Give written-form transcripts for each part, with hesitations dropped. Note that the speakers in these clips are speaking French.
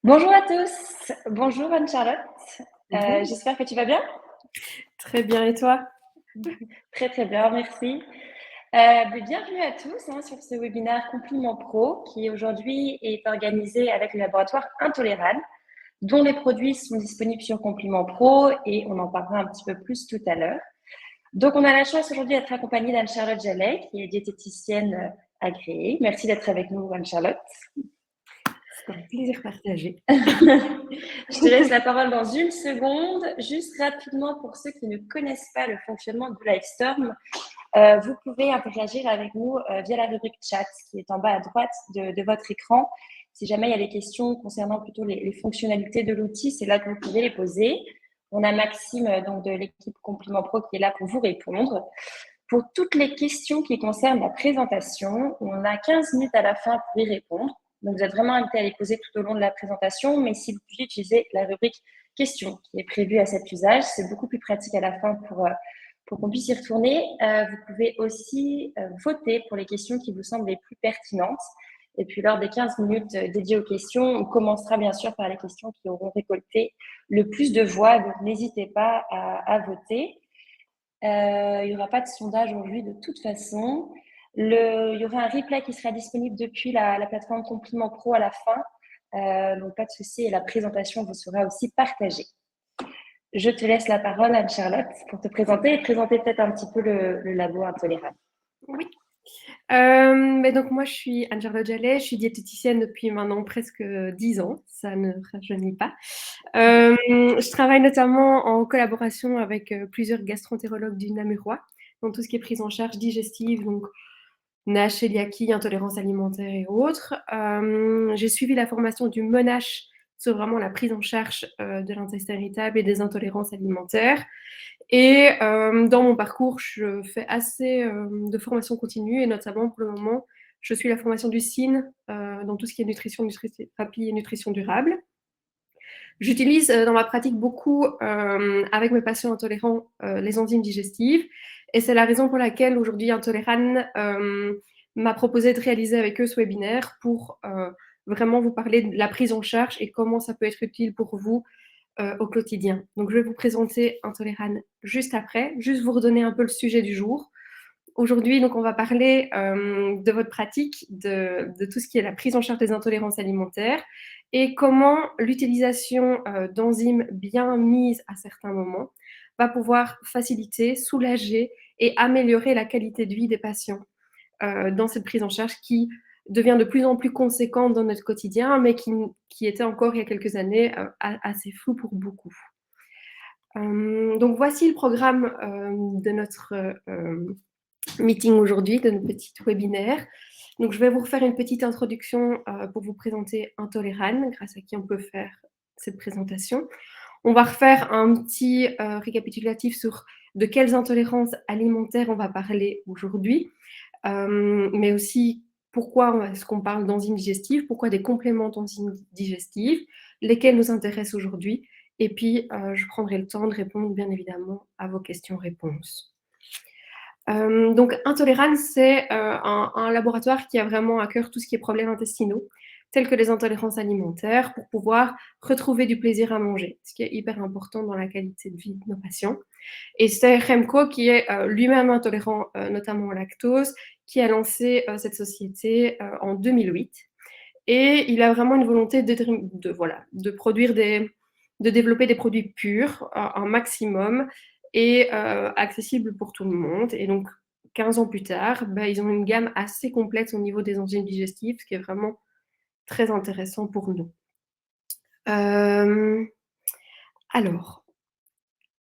Bonjour à tous, bonjour Anne-Charlotte. Bonjour. J'espère que tu vas bien? Très bien et toi? Très très bien, merci. Bienvenue à tous sur ce webinaire Compliment Pro qui aujourd'hui est organisé avec le laboratoire Intoléran, dont les produits sont disponibles sur Compliment Pro et on en parlera un petit peu plus tout à l'heure. Donc on a la chance aujourd'hui d'être accompagnée d'Anne-Charlotte Jallet qui est diététicienne agréée. Merci d'être avec nous Anne-Charlotte. C'est un plaisir partagé. Je te laisse la parole dans une seconde. Juste rapidement, pour ceux qui ne connaissent pas le fonctionnement de Livestorm, vous pouvez interagir avec nous via la rubrique chat qui est en bas à droite de votre écran. Si jamais il y a des questions concernant plutôt les fonctionnalités de l'outil, c'est là que vous pouvez les poser. On a Maxime donc de l'équipe Compliment Pro qui est là pour vous répondre. Pour toutes les questions qui concernent la présentation, on a 15 minutes à la fin pour y répondre. Donc, vous êtes vraiment invité à les poser tout au long de la présentation, mais si vous pouviez utiliser la rubrique questions qui est prévue à cet usage, c'est beaucoup plus pratique à la fin pour qu'on puisse y retourner. Vous pouvez aussi voter pour les questions qui vous semblent les plus pertinentes. Et puis, lors des 15 minutes dédiées aux questions, on commencera bien sûr par les questions qui auront récolté le plus de voix. Donc, n'hésitez pas à voter. Il n'y aura pas de sondage aujourd'hui de toute façon. Il y aura un replay qui sera disponible depuis la plateforme Compliment Pro à la fin. Donc, pas de souci. Et la présentation vous sera aussi partagée. Je te laisse la parole, Anne-Charlotte, pour te présenter et présenter peut-être un petit peu le labo Intolérable. Oui. Donc moi, je suis Anne-Charlotte Jallet, je suis diététicienne depuis maintenant presque 10 ans, ça ne rajeunit pas. Je travaille notamment en collaboration avec plusieurs gastroentérologues du Namurois, dans tout ce qui est prise en charge digestive, donc NASH, cœliakie, intolérance alimentaire et autres. J'ai suivi la formation du MONASH sur vraiment la prise en charge de l'intestin irritable et des intolérances alimentaires. Et dans mon parcours, je fais assez de formation continue et notamment pour le moment, je suis la formation du SIN dans tout ce qui est nutrition, nutrithérapie et nutrition durable. J'utilise dans ma pratique beaucoup avec mes patients intolérants les enzymes digestives et c'est la raison pour laquelle aujourd'hui Intoléran m'a proposé de réaliser avec eux ce webinaire pour vraiment vous parler de la prise en charge et comment ça peut être utile pour vous au quotidien. Donc je vais vous présenter Intoléran juste après, juste vous redonner un peu le sujet du jour. Aujourd'hui, donc, on va parler de votre pratique, de tout ce qui est la prise en charge des intolérances alimentaires et comment l'utilisation d'enzymes bien mises à certains moments va pouvoir faciliter, soulager et améliorer la qualité de vie des patients dans cette prise en charge qui devient de plus en plus conséquente dans notre quotidien, mais qui était encore il y a quelques années assez flou pour beaucoup. Donc voici le programme de notre meeting aujourd'hui, de notre petit webinaire. Donc, je vais vous refaire une petite introduction pour vous présenter Intoléran, grâce à qui on peut faire cette présentation. On va refaire un petit récapitulatif sur de quelles intolérances alimentaires on va parler aujourd'hui, mais aussi pourquoi est-ce qu'on parle d'enzymes digestives, pourquoi des compléments d'enzymes digestives, lesquels nous intéressent aujourd'hui, et puis je prendrai le temps de répondre bien évidemment à vos questions-réponses. Donc Intoléran, c'est un laboratoire qui a vraiment à cœur tout ce qui est problèmes intestinaux, tels que les intolérances alimentaires, pour pouvoir retrouver du plaisir à manger, ce qui est hyper important dans la qualité de vie de nos patients. Et c'est Remco qui est lui-même intolérant notamment au lactose, qui a lancé cette société en 2008. Et il a vraiment une volonté de produire de développer des produits purs, un maximum, et accessibles pour tout le monde. Et donc, 15 ans plus tard, ils ont une gamme assez complète au niveau des enzymes digestives, ce qui est vraiment très intéressant pour nous. Alors,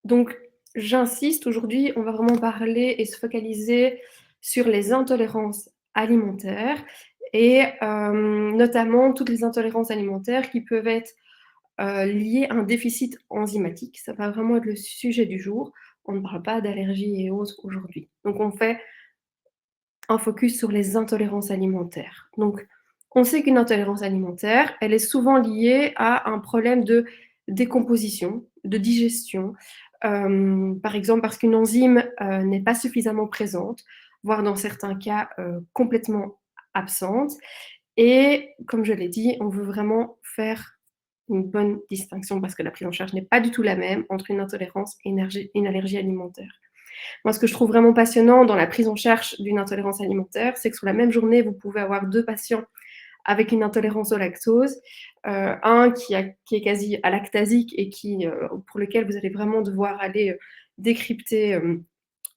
donc, j'insiste, aujourd'hui, on va vraiment parler et se focaliser sur les intolérances alimentaires et notamment toutes les intolérances alimentaires qui peuvent être liées à un déficit enzymatique. Ça va vraiment être le sujet du jour. On ne parle pas d'allergies et autres aujourd'hui. Donc, on fait un focus sur les intolérances alimentaires. Donc, on sait qu'une intolérance alimentaire, elle est souvent liée à un problème de décomposition, de digestion, par exemple parce qu'une enzyme n'est pas suffisamment présente, voire dans certains cas complètement absente. Et comme je l'ai dit, on veut vraiment faire une bonne distinction parce que la prise en charge n'est pas du tout la même entre une intolérance et une allergie alimentaire. Moi, ce que je trouve vraiment passionnant dans la prise en charge d'une intolérance alimentaire, c'est que sur la même journée, vous pouvez avoir 2 patients avec une intolérance au lactose, un qui est quasi alactasique et pour lequel vous allez vraiment devoir aller, décrypter,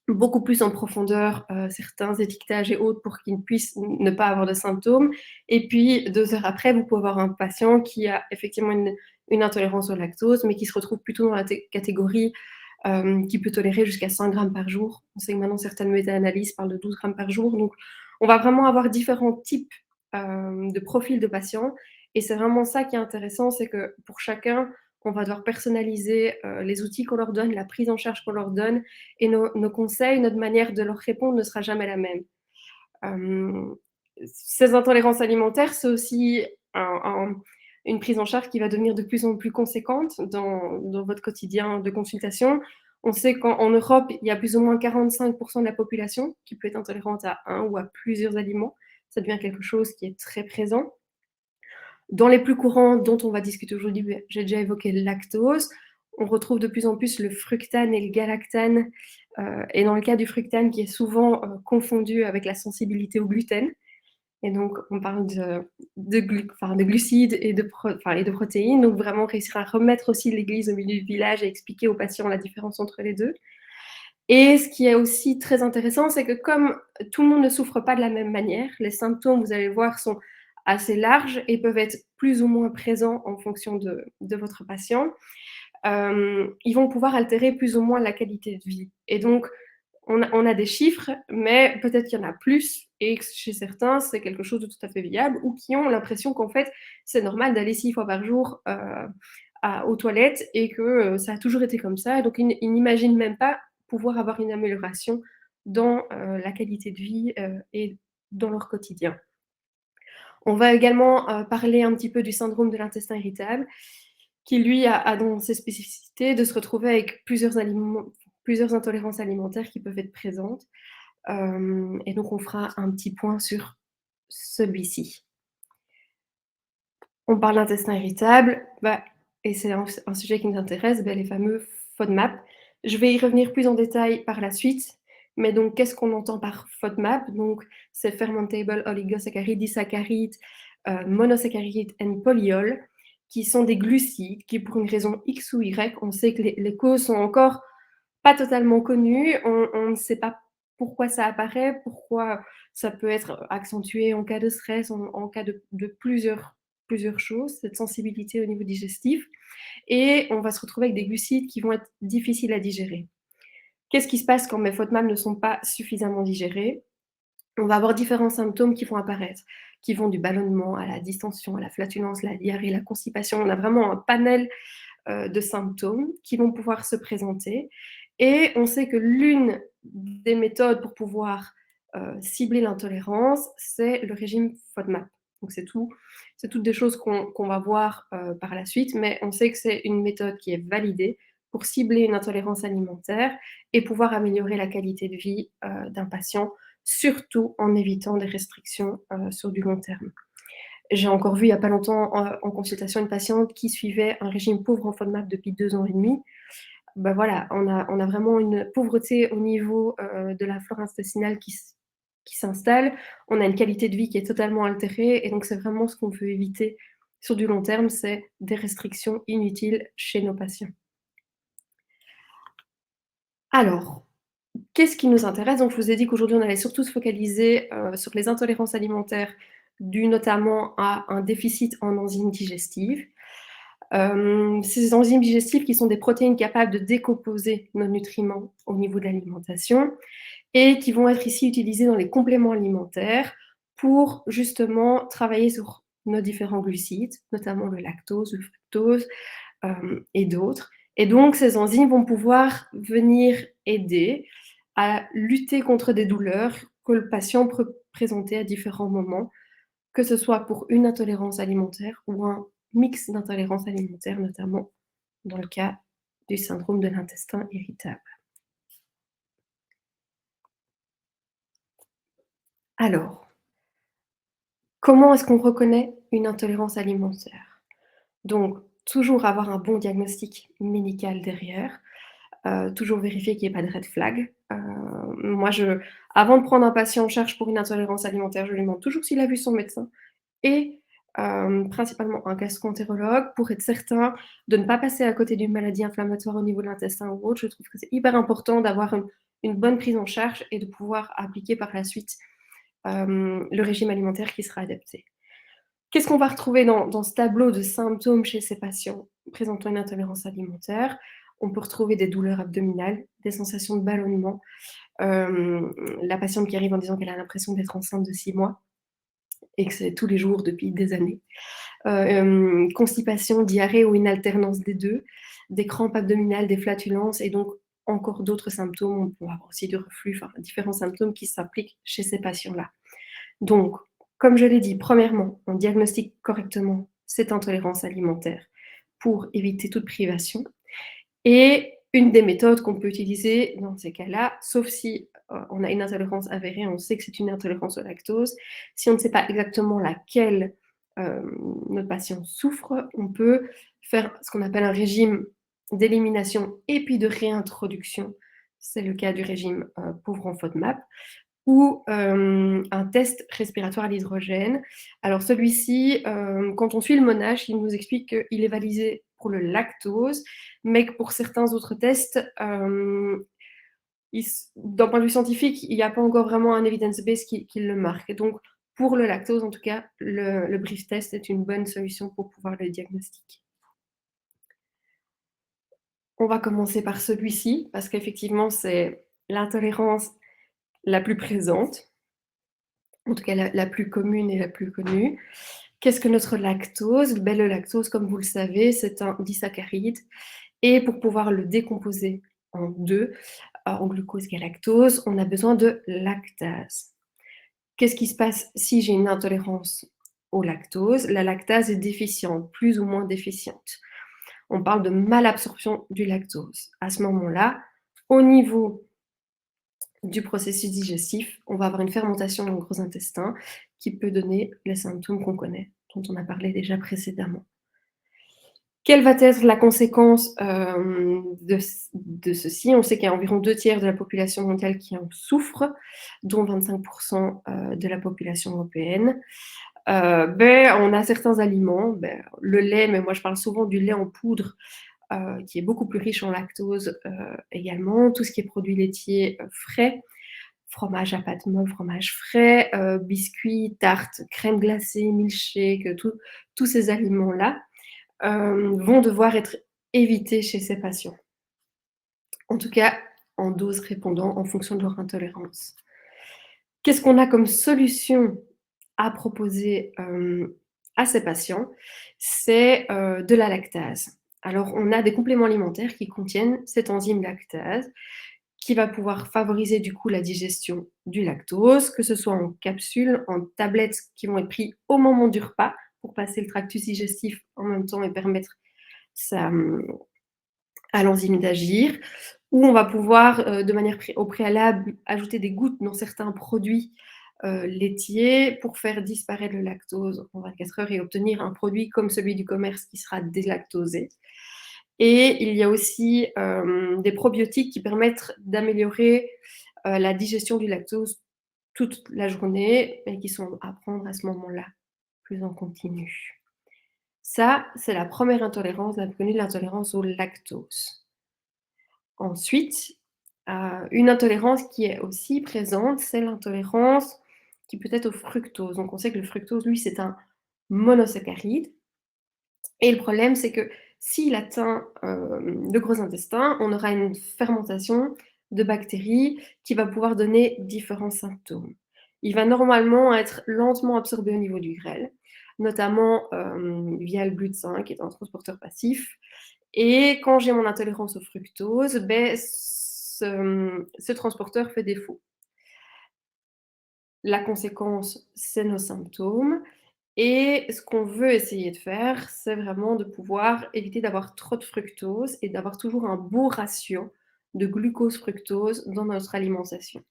beaucoup plus en profondeur, certains étiquetages et autres pour qu'ils puissent ne pas avoir de symptômes. Et puis 2 heures après, vous pouvez avoir un patient qui a effectivement une intolérance au lactose, mais qui se retrouve plutôt dans la catégorie qui peut tolérer jusqu'à 100 grammes par jour. On sait que maintenant certaines méta-analyses parlent de 12 grammes par jour. Donc, on va vraiment avoir différents types de profils de patients. Et c'est vraiment ça qui est intéressant, c'est que pour chacun, on va devoir personnaliser les outils qu'on leur donne, la prise en charge qu'on leur donne, et nos conseils, notre manière de leur répondre ne sera jamais la même. Euh, Ces intolérances alimentaires, c'est aussi une prise en charge qui va devenir de plus en plus conséquente dans votre quotidien de consultation. On sait qu'en Europe, il y a plus ou moins 45% de la population qui peut être intolérante à un ou à plusieurs aliments. Ça devient quelque chose qui est très présent. Dans les plus courants dont on va discuter aujourd'hui, j'ai déjà évoqué le lactose. On retrouve de plus en plus le fructane et le galactane. Et dans le cas du fructane, qui est souvent confondu avec la sensibilité au gluten. Et donc, on parle de glucides et de protéines. Donc, vraiment réussir à remettre aussi l'église au milieu du village et expliquer aux patients la différence entre les deux. Et ce qui est aussi très intéressant, c'est que comme tout le monde ne souffre pas de la même manière, les symptômes, vous allez voir, sont assez larges et peuvent être plus ou moins présents en fonction de votre patient. Ils vont pouvoir altérer plus ou moins la qualité de vie. Et donc, on a des chiffres, mais peut-être qu'il y en a plus et que chez certains, c'est quelque chose de tout à fait viable ou qui ont l'impression qu'en fait, c'est normal d'aller 6 fois par jour aux toilettes et que ça a toujours été comme ça. Et donc, ils n'imaginent même pas pouvoir avoir une amélioration dans la qualité de vie et dans leur quotidien. On va également parler un petit peu du syndrome de l'intestin irritable, qui lui a dans ses spécificités de se retrouver avec plusieurs intolérances alimentaires qui peuvent être présentes. Et donc, on fera un petit point sur celui-ci. On parle d'intestin irritable, et c'est un sujet qui nous intéresse, les fameux FODMAP. Je vais y revenir plus en détail par la suite. Mais donc, qu'est-ce qu'on entend par FODMAP? Donc, c'est Fermentable Oligosaccharides, Disaccharides, Monosaccharides and Polyols, qui sont des glucides qui, pour une raison X ou Y, on sait que les causes sont encore pas totalement connues. On ne sait pas pourquoi ça apparaît, pourquoi ça peut être accentué en cas de stress, en cas de plusieurs choses, cette sensibilité au niveau digestif. Et on va se retrouver avec des glucides qui vont être difficiles à digérer. Qu'est-ce qui se passe quand mes FODMAP ne sont pas suffisamment digérés? On va avoir différents symptômes qui vont apparaître, qui vont du ballonnement à la distension, à la flatulence, la diarrhée, la constipation. On a vraiment un panel de symptômes qui vont pouvoir se présenter. Et on sait que l'une des méthodes pour pouvoir cibler l'intolérance, c'est le régime FODMAP. Donc c'est toutes des choses qu'on va voir par la suite, mais on sait que c'est une méthode qui est validée pour cibler une intolérance alimentaire et pouvoir améliorer la qualité de vie d'un patient, surtout en évitant des restrictions sur du long terme. J'ai encore vu il n'y a pas longtemps en consultation une patiente qui suivait un régime pauvre en FODMAP depuis 2 ans et demi. Voilà, on a vraiment une pauvreté au niveau de la flore intestinale qui s'installe. On a une qualité de vie qui est totalement altérée et donc c'est vraiment ce qu'on veut éviter sur du long terme, c'est des restrictions inutiles chez nos patients. Alors, qu'est-ce qui nous intéresse? Donc, je vous ai dit qu'aujourd'hui, on allait surtout se focaliser sur les intolérances alimentaires dues notamment à un déficit en enzymes digestives. Ces enzymes digestives qui sont des protéines capables de décomposer nos nutriments au niveau de l'alimentation et qui vont être ici utilisées dans les compléments alimentaires pour justement travailler sur nos différents glucides, notamment le lactose, le fructose et d'autres. Et donc, ces enzymes vont pouvoir venir aider à lutter contre des douleurs que le patient peut présenter à différents moments, que ce soit pour une intolérance alimentaire ou un mix d'intolérances alimentaires, notamment dans le cas du syndrome de l'intestin irritable. Alors, comment est-ce qu'on reconnaît une intolérance alimentaire? Donc, toujours avoir un bon diagnostic médical derrière, toujours vérifier qu'il n'y ait pas de red flag. Moi, avant de prendre un patient en charge pour une intolérance alimentaire, je lui demande toujours s'il a vu son médecin et principalement un gastro-entérologue pour être certain de ne pas passer à côté d'une maladie inflammatoire au niveau de l'intestin ou autre. Je trouve que c'est hyper important d'avoir une bonne prise en charge et de pouvoir appliquer par la suite le régime alimentaire qui sera adapté. Qu'est-ce qu'on va retrouver dans ce tableau de symptômes chez ces patients présentant une intolérance alimentaire? On peut retrouver des douleurs abdominales, des sensations de ballonnement, la patiente qui arrive en disant qu'elle a l'impression d'être enceinte de 6 mois et que c'est tous les jours depuis des années. Constipation, diarrhée ou une alternance des deux, des crampes abdominales, des flatulences et donc encore d'autres symptômes. On peut avoir aussi du reflux, enfin différents symptômes qui s'appliquent chez ces patients-là. Donc, comme je l'ai dit, premièrement, on diagnostique correctement cette intolérance alimentaire pour éviter toute privation. Et une des méthodes qu'on peut utiliser dans ces cas-là, sauf si on a une intolérance avérée, on sait que c'est une intolérance au lactose, si on ne sait pas exactement laquelle notre patient souffre, on peut faire ce qu'on appelle un régime d'élimination et puis de réintroduction. C'est le cas du régime pauvre en FODMAP ou un test respiratoire à l'hydrogène. Alors celui-ci, quand on suit le MONASH, il nous explique qu'il est validé pour le lactose, mais que pour certains autres tests, d'un point de vue scientifique, il n'y a pas encore vraiment un evidence base qui le marque. Donc pour le lactose, en tout cas, le brief test est une bonne solution pour pouvoir le diagnostiquer. On va commencer par celui-ci, parce qu'effectivement, c'est l'intolérance la plus présente, en tout cas la plus commune et la plus connue. Qu'est-ce que notre lactose? Le lactose, comme vous le savez, c'est un disaccharide. Et pour pouvoir le décomposer en deux, en glucose et lactose, on a besoin de lactase. Qu'est-ce qui se passe si j'ai une intolérance au lactose? La lactase est déficiente, plus ou moins déficiente. On parle de malabsorption du lactose. À ce moment-là, au niveau du processus digestif, on va avoir une fermentation dans le gros intestin qui peut donner les symptômes qu'on connaît, dont on a parlé déjà précédemment. Quelle va être la conséquence de ceci? On sait qu'il y a environ 2/3 de la population mondiale qui en souffre, dont 25% de la population européenne. On a certains aliments, le lait, mais moi je parle souvent du lait en poudre, qui est beaucoup plus riche en lactose également. Tout ce qui est produits laitiers frais, fromage à pâte molle, fromage frais, biscuits, tartes, crème glacée, milkshake, tous ces aliments-là vont devoir être évités chez ces patients. En tout cas, en dose répondant en fonction de leur intolérance. Qu'est-ce qu'on a comme solution à proposer à ces patients? C'est de la lactase. Alors, on a des compléments alimentaires qui contiennent cette enzyme lactase qui va pouvoir favoriser du coup la digestion du lactose, que ce soit en capsules, en tablettes qui vont être prises au moment du repas pour passer le tractus digestif en même temps et permettre à l'enzyme d'agir, ou on va pouvoir de manière au préalable ajouter des gouttes dans certains produits laitiers pour faire disparaître le lactose en 24 heures et obtenir un produit comme celui du commerce qui sera délactosé. Et il y a aussi des probiotiques qui permettent d'améliorer la digestion du lactose toute la journée et qui sont à prendre à ce moment-là, plus en continu. Ça, c'est la première intolérance, la plus connue, l'intolérance au lactose. Ensuite, une intolérance qui est aussi présente, c'est l'intolérance qui peut être au fructose. Donc on sait que le fructose, lui, c'est un monosaccharide. Et le problème, c'est que s'il atteint le gros intestin, on aura une fermentation de bactéries qui va pouvoir donner différents symptômes. Il va normalement être lentement absorbé au niveau du grêle, notamment via le GLUT5, qui est un transporteur passif. Et quand j'ai mon intolérance au fructose, ce transporteur fait défaut. La conséquence, c'est nos symptômes. Et ce qu'on veut essayer de faire, c'est vraiment de pouvoir éviter d'avoir trop de fructose et d'avoir toujours un bon ratio de glucose-fructose dans notre alimentation.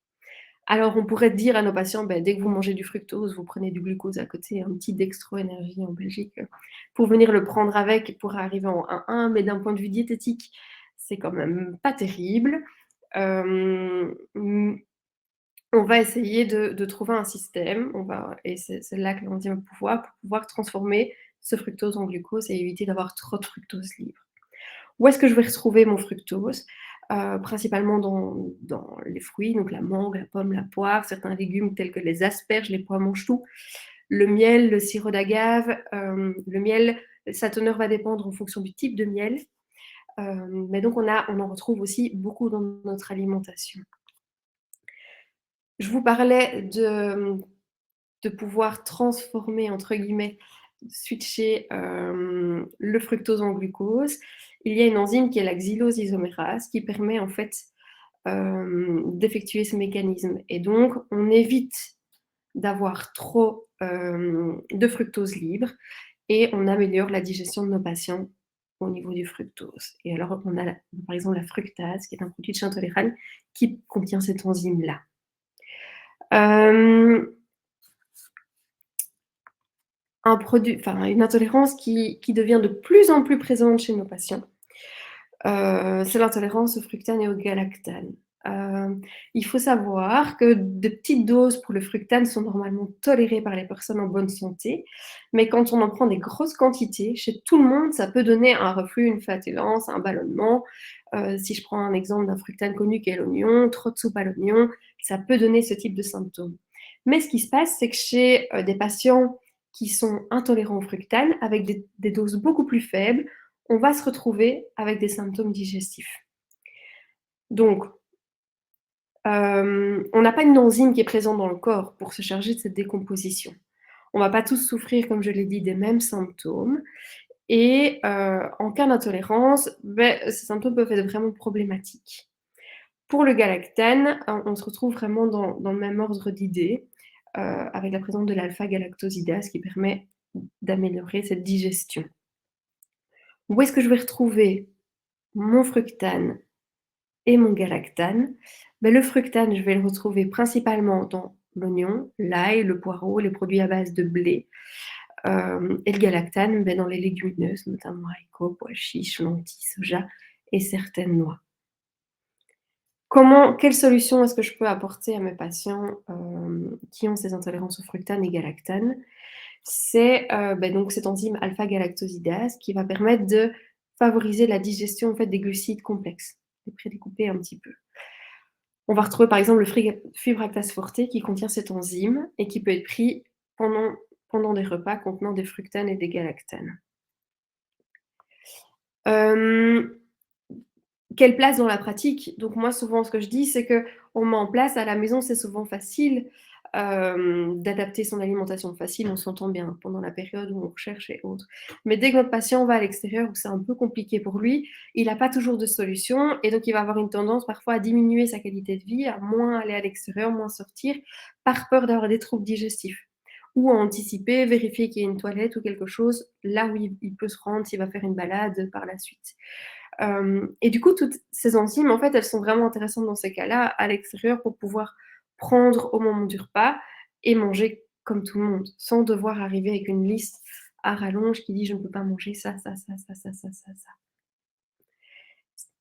Alors, on pourrait dire à nos patients, dès que vous mangez du fructose, vous prenez du glucose à côté, un petit Dextro Énergie en Belgique, pour venir le prendre avec, pour arriver en 1-1, mais d'un point de vue diététique, c'est quand même pas terrible. On va essayer de trouver un système, et c'est là que l'enzyme va pouvoir, pour pouvoir transformer ce fructose en glucose et éviter d'avoir trop de fructose libre. Où est-ce que je vais retrouver mon fructose? Principalement dans les fruits, donc la mangue, la pomme, la poire, certains légumes tels que les asperges, les pois mange-tout, le miel, le sirop d'agave. Le miel, sa teneur va dépendre en fonction du type de miel. Mais donc on en retrouve aussi beaucoup dans notre alimentation. Je vous parlais de pouvoir transformer, entre guillemets, switcher le fructose en glucose. Il y a une enzyme qui est la xylose isomérase qui permet en fait d'effectuer ce mécanisme. Et donc, on évite d'avoir trop de fructose libre et on améliore la digestion de nos patients au niveau du fructose. Et alors, on a par exemple la fructase, qui est un produit de Châteauneuf qui contient cette enzyme-là. Une intolérance qui devient de plus en plus présente chez nos patients. C'est l'intolérance au fructane et au galactane. Il faut savoir que de petites doses pour le fructane sont normalement tolérées par les personnes en bonne santé, mais quand on en prend des grosses quantités, chez tout le monde, ça peut donner un reflux, une flatulence, un ballonnement. Si je prends un exemple d'un fructane connu qui est l'oignon, trop de soupe à l'oignon, ça peut donner ce type de symptômes. Mais ce qui se passe, c'est que chez des patients qui sont intolérants au fructane, avec des doses beaucoup plus faibles, on va se retrouver avec des symptômes digestifs. Donc, on n'a pas une enzyme qui est présente dans le corps pour se charger de cette décomposition. On ne va pas tous souffrir, comme je l'ai dit, des mêmes symptômes. Et en cas d'intolérance, ces symptômes peuvent être vraiment problématiques. Pour le galactane, on se retrouve vraiment dans le même ordre d'idées, avec la présence de l'alpha-galactosidase qui permet d'améliorer cette digestion. Où est-ce que je vais retrouver mon fructane et mon galactane? Le fructane, je vais le retrouver principalement dans l'oignon, l'ail, le poireau, les produits à base de blé. Et le galactane, dans les légumineuses, notamment haricots, pois chiches, lentilles, soja et certaines noix. Quelle solution est-ce que je peux apporter à mes patients qui ont ces intolérances au fructane et galactane? C'est donc cette enzyme alpha-galactosidase qui va permettre de favoriser la digestion en fait, des glucides complexes, les prédécouper un petit peu. On va retrouver par exemple le fibractase forte qui contient cette enzyme et qui peut être pris pendant des repas contenant des fructanes et des galactanes. Quelle place dans la pratique? Donc moi, souvent, ce que je dis, c'est qu'on met en place à la maison, c'est souvent facile d'adapter son alimentation facile, on s'entend bien pendant la période où on recherche et autres. Mais dès que notre patient va à l'extérieur où c'est un peu compliqué pour lui, il n'a pas toujours de solution et donc il va avoir une tendance parfois à diminuer sa qualité de vie, à moins aller à l'extérieur, moins sortir, par peur d'avoir des troubles digestifs. Ou à anticiper, vérifier qu'il y a une toilette ou quelque chose là où il peut se rendre s'il va faire une balade par la suite. Et du coup, toutes ces enzymes, en fait, elles sont vraiment intéressantes dans ces cas-là, à l'extérieur, pour pouvoir prendre au moment du repas et manger comme tout le monde, sans devoir arriver avec une liste à rallonge qui dit je ne peux pas manger ça, ça, ça, ça, ça, ça, ça, ça.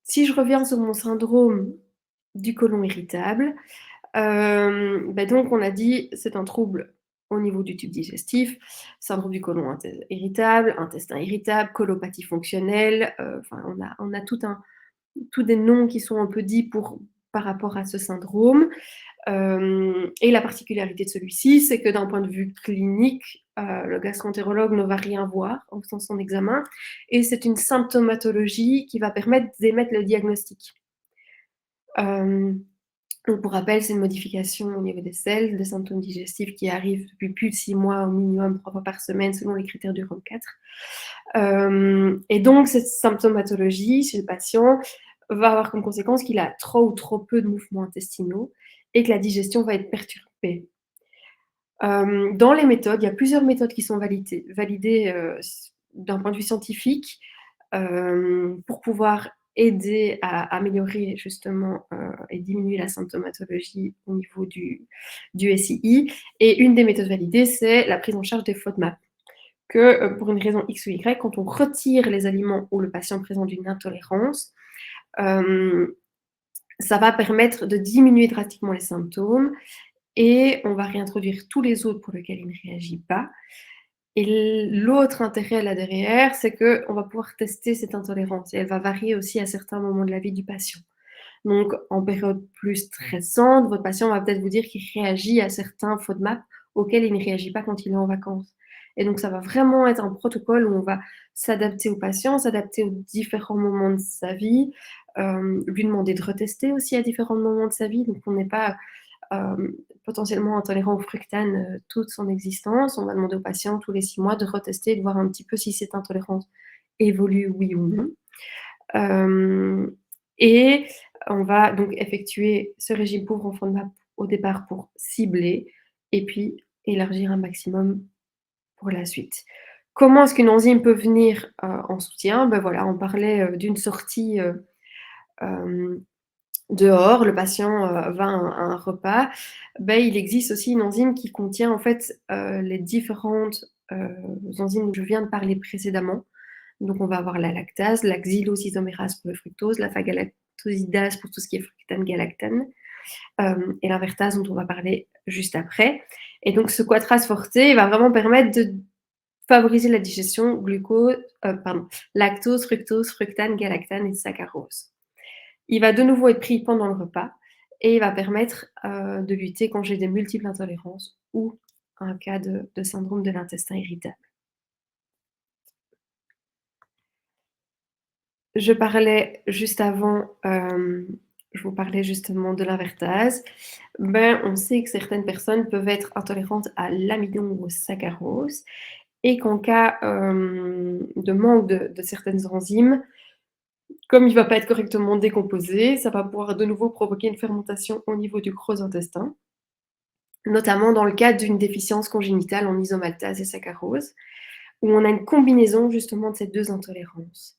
Si je reviens sur mon syndrome du côlon irritable, donc on a dit c'est un trouble au niveau du tube digestif, syndrome du côlon irritable, intestin irritable, colopathie fonctionnelle, on a tous des noms qui sont un peu dits par rapport à ce syndrome. Et la particularité de celui-ci, c'est que d'un point de vue clinique, le gastroentérologue ne va rien voir en faisant son examen, et c'est une symptomatologie qui va permettre d'émettre le diagnostic. Donc pour rappel, c'est une modification au niveau des selles, des symptômes digestifs qui arrivent depuis plus de 6 mois, au minimum 3 fois par semaine, selon les critères du ROM4. Et donc cette symptomatologie chez le patient va avoir comme conséquence qu'il a trop ou trop peu de mouvements intestinaux et que la digestion va être perturbée. Dans les méthodes, il y a plusieurs méthodes qui sont validées d'un point de vue scientifique pour pouvoir aider à améliorer justement et diminuer la symptomatologie au niveau du SII. Et une des méthodes validées, c'est la prise en charge des FODMAP. Que pour une raison X ou Y, quand on retire les aliments où le patient présente une intolérance, ça va permettre de diminuer drastiquement les symptômes et on va réintroduire tous les autres pour lesquels il ne réagit pas. Et l'autre intérêt là derrière, c'est qu'on va pouvoir tester cette intolérance et elle va varier aussi à certains moments de la vie du patient. Donc, en période plus stressante, votre patient va peut-être vous dire qu'il réagit à certains FODMAP auxquels il ne réagit pas quand il est en vacances. Et donc, ça va vraiment être un protocole où on va s'adapter au patient, s'adapter aux différents moments de sa vie, lui demander de retester aussi à différents moments de sa vie. Donc, on n'est pas potentiellement intolérant au fructane toute son existence. On va demander au patient tous les 6 mois de retester, de voir un petit peu si cette intolérance évolue, oui ou non. Et on va donc effectuer ce régime pauvre en FODMAP au départ pour cibler et puis élargir un maximum pour la suite. Comment est-ce qu'une enzyme peut venir en soutien? Ben voilà, on parlait d'une sortie dehors, le patient va à un repas. Ben, il existe aussi une enzyme qui contient en fait les différentes enzymes dont je viens de parler précédemment. Donc, on va avoir la lactase, la xylosisomérase pour le fructose, la phagalactosidase pour tout ce qui est fructane, galactane, et l'invertase dont on va parler juste après. Et donc, ce quatraz forte va vraiment permettre de favoriser la digestion lactose, fructose, fructane, galactane et saccharose. Il va de nouveau être pris pendant le repas et il va permettre de lutter quand j'ai des multiples intolérances ou un cas de syndrome de l'intestin irritable. Je parlais juste avant, je vous parlais justement de l'invertase. Ben, on sait que certaines personnes peuvent être intolérantes à l'amidon ou au saccharose et qu'en cas de manque de certaines enzymes, comme il ne va pas être correctement décomposé, ça va pouvoir de nouveau provoquer une fermentation au niveau du gros intestin, notamment dans le cadre d'une déficience congénitale en isomaltase et saccharose, où on a une combinaison justement de ces deux intolérances.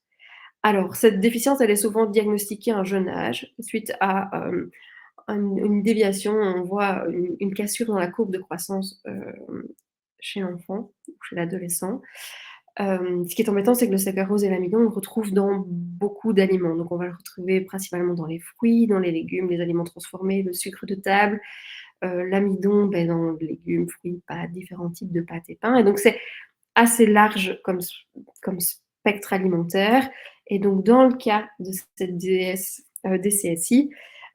Alors, cette déficience, elle est souvent diagnostiquée à un jeune âge, suite à une déviation, on voit une cassure dans la courbe de croissance chez l'enfant ou chez l'adolescent. Ce qui est embêtant, c'est que le saccharose et l'amidon, on le retrouve dans beaucoup d'aliments. Donc, on va le retrouver principalement dans les fruits, dans les légumes, les aliments transformés, le sucre de table, l'amidon dans les légumes, fruits, pâtes, différents types de pâtes et pains. Et donc, c'est assez large comme spectre alimentaire. Et donc, dans le cas de cette DCSI,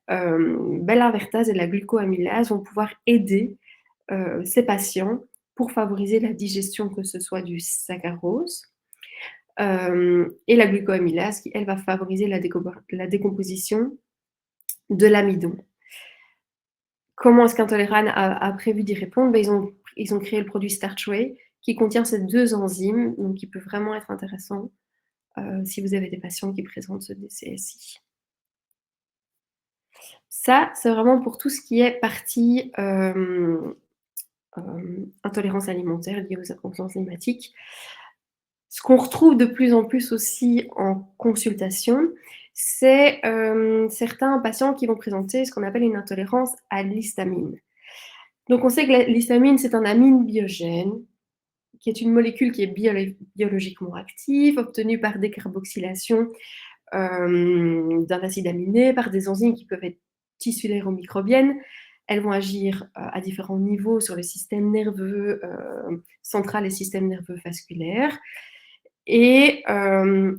l'invertase et la glucoamylase vont pouvoir aider ces patients pour favoriser la digestion, que ce soit du saccharose, et la glucoamylase qui, elle, va favoriser la décomposition de l'amidon. Comment est-ce qu'Intoleran a prévu d'y répondre? Ils ont créé le produit Starchway qui contient ces deux enzymes, donc qui peut vraiment être intéressant si vous avez des patients qui présentent ce DCSI. Ça, c'est vraiment pour tout ce qui est partie intolérance alimentaire liée aux enzymatiques. Ce qu'on retrouve de plus en plus aussi en consultation, c'est certains patients qui vont présenter ce qu'on appelle une intolérance à l'histamine. Donc on sait que l'histamine, c'est un amine biogène, qui est une molécule qui est biologiquement active, obtenue par décarboxylation d'un acide aminé, par des enzymes qui peuvent être tissulaires ou microbiennes. Elles vont agir à différents niveaux sur le système nerveux central et système nerveux vasculaire. Et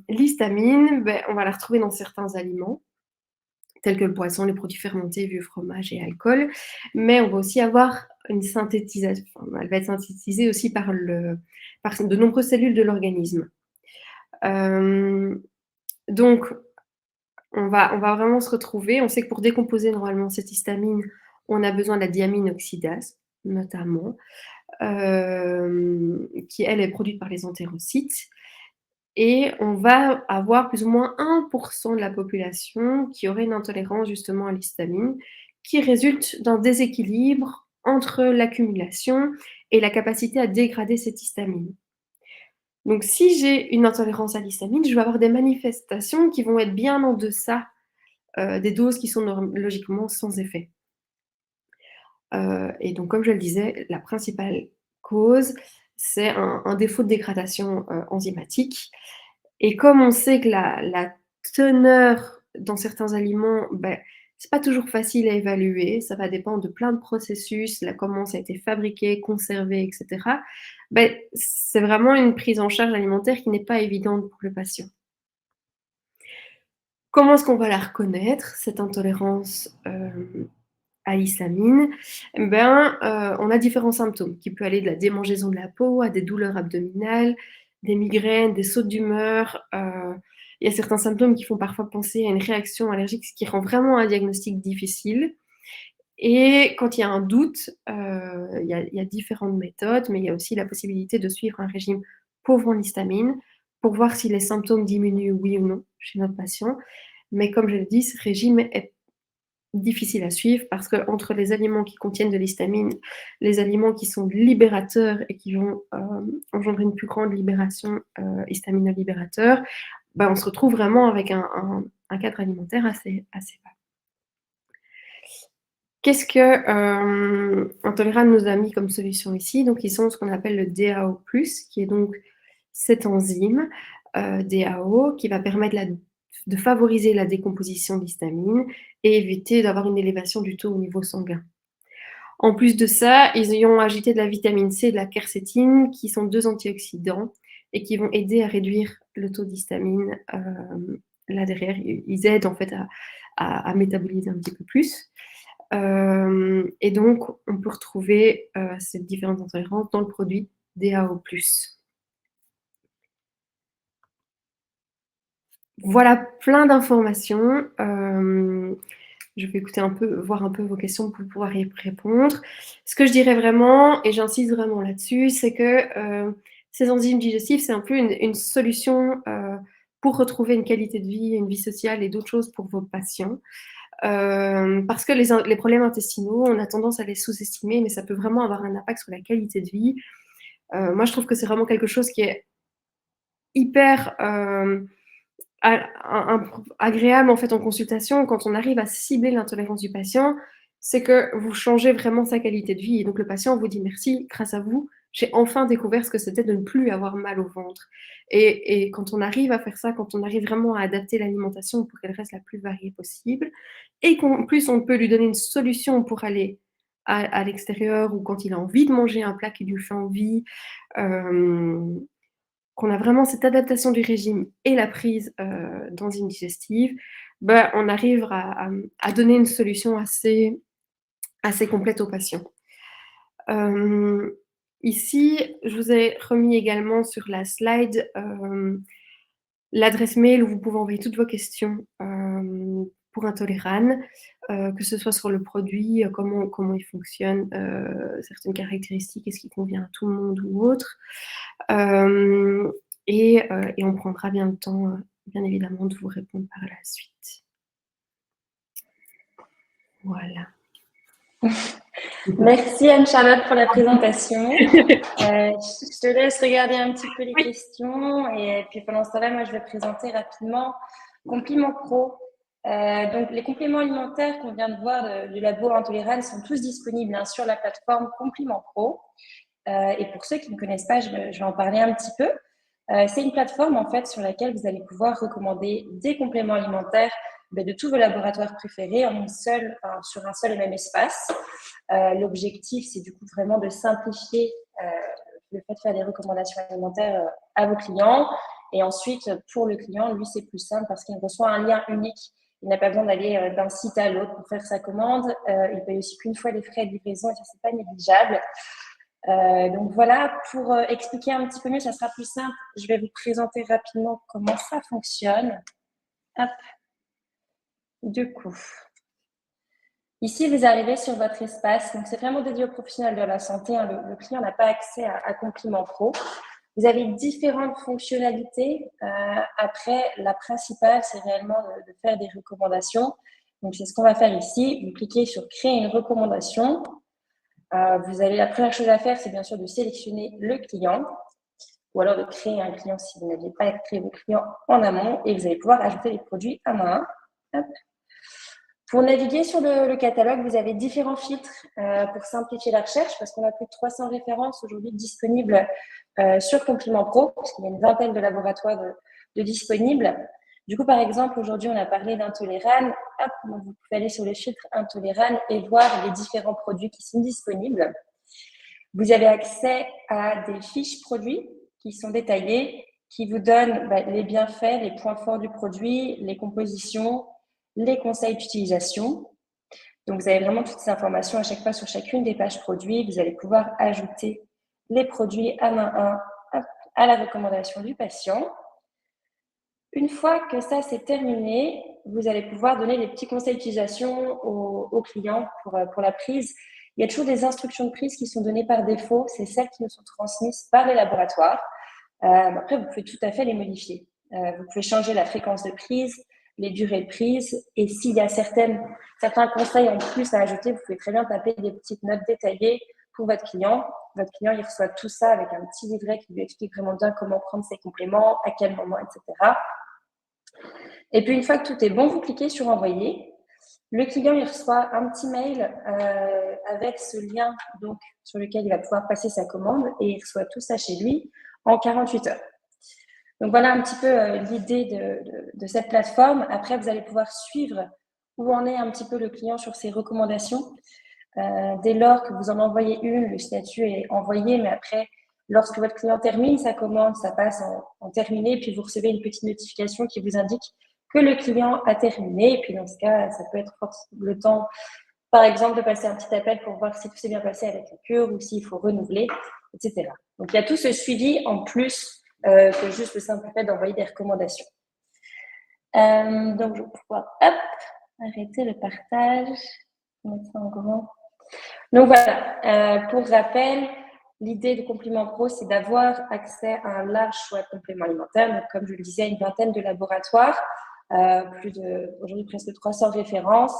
l'histamine, on va la retrouver dans certains aliments, tels que le poisson, les produits fermentés, vieux fromage et alcool. Mais on va aussi avoir une synthétisation. Elle va être synthétisée aussi par de nombreuses cellules de l'organisme. Donc, on va vraiment se retrouver. On sait que pour décomposer normalement cette histamine, on a besoin de la diamine oxydase, notamment, qui, elle, est produite par les entérocytes. Et on va avoir plus ou moins 1% de la population qui aurait une intolérance justement à l'histamine, qui résulte d'un déséquilibre entre l'accumulation et la capacité à dégrader cette histamine. Donc, si j'ai une intolérance à l'histamine, je vais avoir des manifestations qui vont être bien en deçà des doses qui sont logiquement sans effet. Et donc, comme je le disais, la principale cause, c'est un défaut de dégradation enzymatique. Et comme on sait que la teneur dans certains aliments, ben, c'est pas toujours facile à évaluer, ça va dépendre de plein de processus, comment ça a été fabriqué, conservé, etc. Ben, c'est vraiment une prise en charge alimentaire qui n'est pas évidente pour le patient. Comment est-ce qu'on va la reconnaître, cette intolérance à l'histamine? Ben, on a différents symptômes qui peuvent aller de la démangeaison de la peau à des douleurs abdominales, des migraines, des sautes d'humeur. Il y a certains symptômes qui font parfois penser à une réaction allergique, ce qui rend vraiment un diagnostic difficile. Et quand il y a un doute, il y a différentes méthodes, mais il y a aussi la possibilité de suivre un régime pauvre en histamine pour voir si les symptômes diminuent, oui ou non, chez notre patient. Mais comme je l'ai dit, ce régime est difficile à suivre parce qu'entre les aliments qui contiennent de l'histamine, les aliments qui sont libérateurs et qui vont engendrer une plus grande libération histaminolibérateur, ben, on se retrouve vraiment avec un cadre alimentaire assez bas. Qu'est-ce que Intolera nous a mis comme solution ici? Donc, ils sont ce qu'on appelle le DAO+, qui est donc cette enzyme DAO qui va permettre de favoriser la décomposition d'histamine et éviter d'avoir une élévation du taux au niveau sanguin. En plus de ça, ils y ont ajouté de la vitamine C et de la quercétine, qui sont deux antioxydants et qui vont aider à réduire le taux d'histamine là derrière. Ils aident en fait à métaboliser un petit peu plus. Et donc, on peut retrouver ces différentes intolérances dans le produit DAO+. Voilà plein d'informations. Je vais écouter voir un peu vos questions pour pouvoir y répondre. Ce que je dirais vraiment, et j'insiste vraiment là-dessus, c'est que ces enzymes digestives, c'est un peu une solution pour retrouver une qualité de vie, une vie sociale et d'autres choses pour vos patients. Parce que les problèmes intestinaux, on a tendance à les sous-estimer, mais ça peut vraiment avoir un impact sur la qualité de vie. Moi, je trouve que c'est vraiment quelque chose qui est hyper agréable en fait en consultation quand on arrive à cibler l'intolérance du patient, c'est que vous changez vraiment sa qualité de vie. Et donc le patient vous dit merci, grâce à vous, j'ai enfin découvert ce que c'était de ne plus avoir mal au ventre. Et quand on arrive à faire ça, quand on arrive vraiment à adapter l'alimentation pour qu'elle reste la plus variée possible, et qu'en plus on peut lui donner une solution pour aller à l'extérieur ou quand il a envie de manger un plat qui lui fait envie, qu'on a vraiment cette adaptation du régime et la prise d'enzymes digestives, ben, on arrive à donner une solution assez complète aux patients. Ici, je vous ai remis également sur la slide l'adresse mail où vous pouvez envoyer toutes vos questions pour Intoleran, que ce soit sur le produit, comment il fonctionne, certaines caractéristiques, est-ce qu'il convient à tout le monde ou autre. Et on prendra bien le temps, bien évidemment, de vous répondre par la suite. Voilà. Merci Anne-Charlotte pour la présentation. Je te laisse regarder un petit peu les questions et puis pendant ce temps-là, moi je vais présenter rapidement Compliment Pro. Donc les compléments alimentaires qu'on vient de voir du labo Intoleran sont tous disponibles sur la plateforme Compliment Pro. Et pour ceux qui ne connaissent pas, je vais en parler un petit peu. C'est une plateforme en fait sur laquelle vous allez pouvoir recommander des compléments alimentaires de tous vos laboratoires préférés sur un seul et même espace. L'objectif, c'est du coup vraiment de simplifier le fait de faire des recommandations alimentaires à vos clients. Et ensuite, pour le client, lui, c'est plus simple parce qu'il reçoit un lien unique. Il n'a pas besoin d'aller d'un site à l'autre pour faire sa commande. Il paye aussi qu'une fois les frais de livraison et ça, c'est pas négligeable. Donc voilà, pour expliquer un petit peu mieux, ça sera plus simple. Je vais vous présenter rapidement comment ça fonctionne. Hop. Du coup, ici, vous arrivez sur votre espace. Donc, c'est vraiment dédié aux professionnels de la santé. Le client n'a pas accès à Compliment Pro. Vous avez différentes fonctionnalités. Après, la principale, c'est réellement de faire des recommandations. Donc, c'est ce qu'on va faire ici. Vous cliquez sur Créer une recommandation. La première chose à faire, c'est bien sûr de sélectionner le client. ou alors de créer un client si vous n'aviez pas créé vos clients en amont, et vous allez pouvoir ajouter les produits un à un. Hop. Pour naviguer sur le catalogue, vous avez différents filtres pour simplifier la recherche, parce qu'on a plus de 300 références aujourd'hui disponibles sur Compliment Pro, parce qu'il y a une vingtaine de laboratoires de disponibles. Du coup, par exemple, aujourd'hui, on a parlé d'Intolérane. Hop, vous pouvez aller sur le filtre Intolérane et voir les différents produits qui sont disponibles. Vous avez accès à des fiches produits qui sont détaillées, qui vous donnent les bienfaits, les points forts du produit, les compositions, les conseils d'utilisation. Donc, vous avez vraiment toutes ces informations à chaque fois sur chacune des pages produits. Vous allez pouvoir ajouter les produits un à un à la recommandation du patient. Une fois que ça c'est terminé, vous allez pouvoir donner les petits conseils d'utilisation aux clients pour la prise. Il y a toujours des instructions de prise qui sont données par défaut. C'est celles qui nous sont transmises par les laboratoires. Après, vous pouvez tout à fait les modifier. Vous pouvez changer la fréquence de prise, les durées de prise. Et s'il y a certains conseils en plus à ajouter, vous pouvez très bien taper des petites notes détaillées pour votre client. Votre client, il reçoit tout ça avec un petit livret qui lui explique vraiment bien comment prendre ses compléments, à quel moment, etc. Et puis, une fois que tout est bon, vous cliquez sur « Envoyer ». Le client, il reçoit un petit mail avec ce lien donc, sur lequel il va pouvoir passer sa commande et il reçoit tout ça chez lui en 48 heures. Donc, voilà un petit peu l'idée de cette plateforme. Après, vous allez pouvoir suivre où en est un petit peu le client sur ses recommandations. Dès lors que vous en envoyez une, le statut est envoyé, mais après, lorsque votre client termine sa commande, ça passe en terminé, puis vous recevez une petite notification qui vous indique que le client a terminé. Et puis, dans ce cas, ça peut être le temps, par exemple, de passer un petit appel pour voir si tout s'est bien passé avec la cure ou s'il faut renouveler, etc. Donc, il y a tout ce suivi en plus que juste le simple fait d'envoyer des recommandations. Donc, je vais pouvoir, arrêter le partage. Mettre ça en grand. Donc, voilà. Pour rappel, l'idée de Compliment Pro, c'est d'avoir accès à un large choix de compléments alimentaires. Donc, comme je le disais, une vingtaine de laboratoires, aujourd'hui presque 300 références,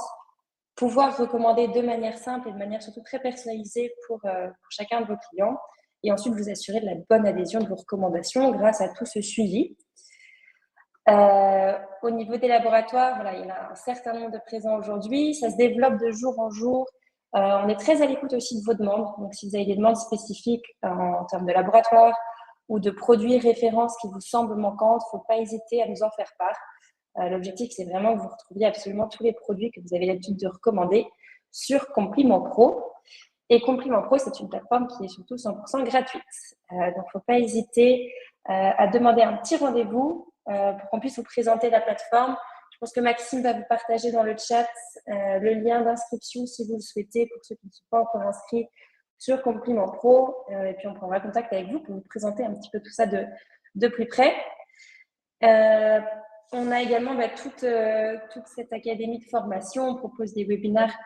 pouvoir recommander de manière simple et de manière surtout très personnalisée pour chacun de vos clients, et ensuite vous assurer de la bonne adhésion de vos recommandations grâce à tout ce suivi. Au niveau des laboratoires, voilà, il y en a un certain nombre de présents aujourd'hui. Ça se développe de jour en jour. On est très à l'écoute aussi de vos demandes. Donc, si vous avez des demandes spécifiques en termes de laboratoire ou de produits références qui vous semblent manquantes, il ne faut pas hésiter à nous en faire part. L'objectif, c'est vraiment que vous retrouviez absolument tous les produits que vous avez l'habitude de recommander sur Compliment Pro. Et Compliment Pro, c'est une plateforme qui est surtout 100% gratuite. Donc, il ne faut pas hésiter à demander un petit rendez-vous pour qu'on puisse vous présenter la plateforme. Je pense que Maxime va vous partager dans le chat le lien d'inscription si vous le souhaitez pour ceux qui ne sont pas encore inscrits sur Compliment Pro. Et puis, on prendra contact avec vous pour vous présenter un petit peu tout ça de plus près. On a également toute cette académie de formation. On propose des webinaires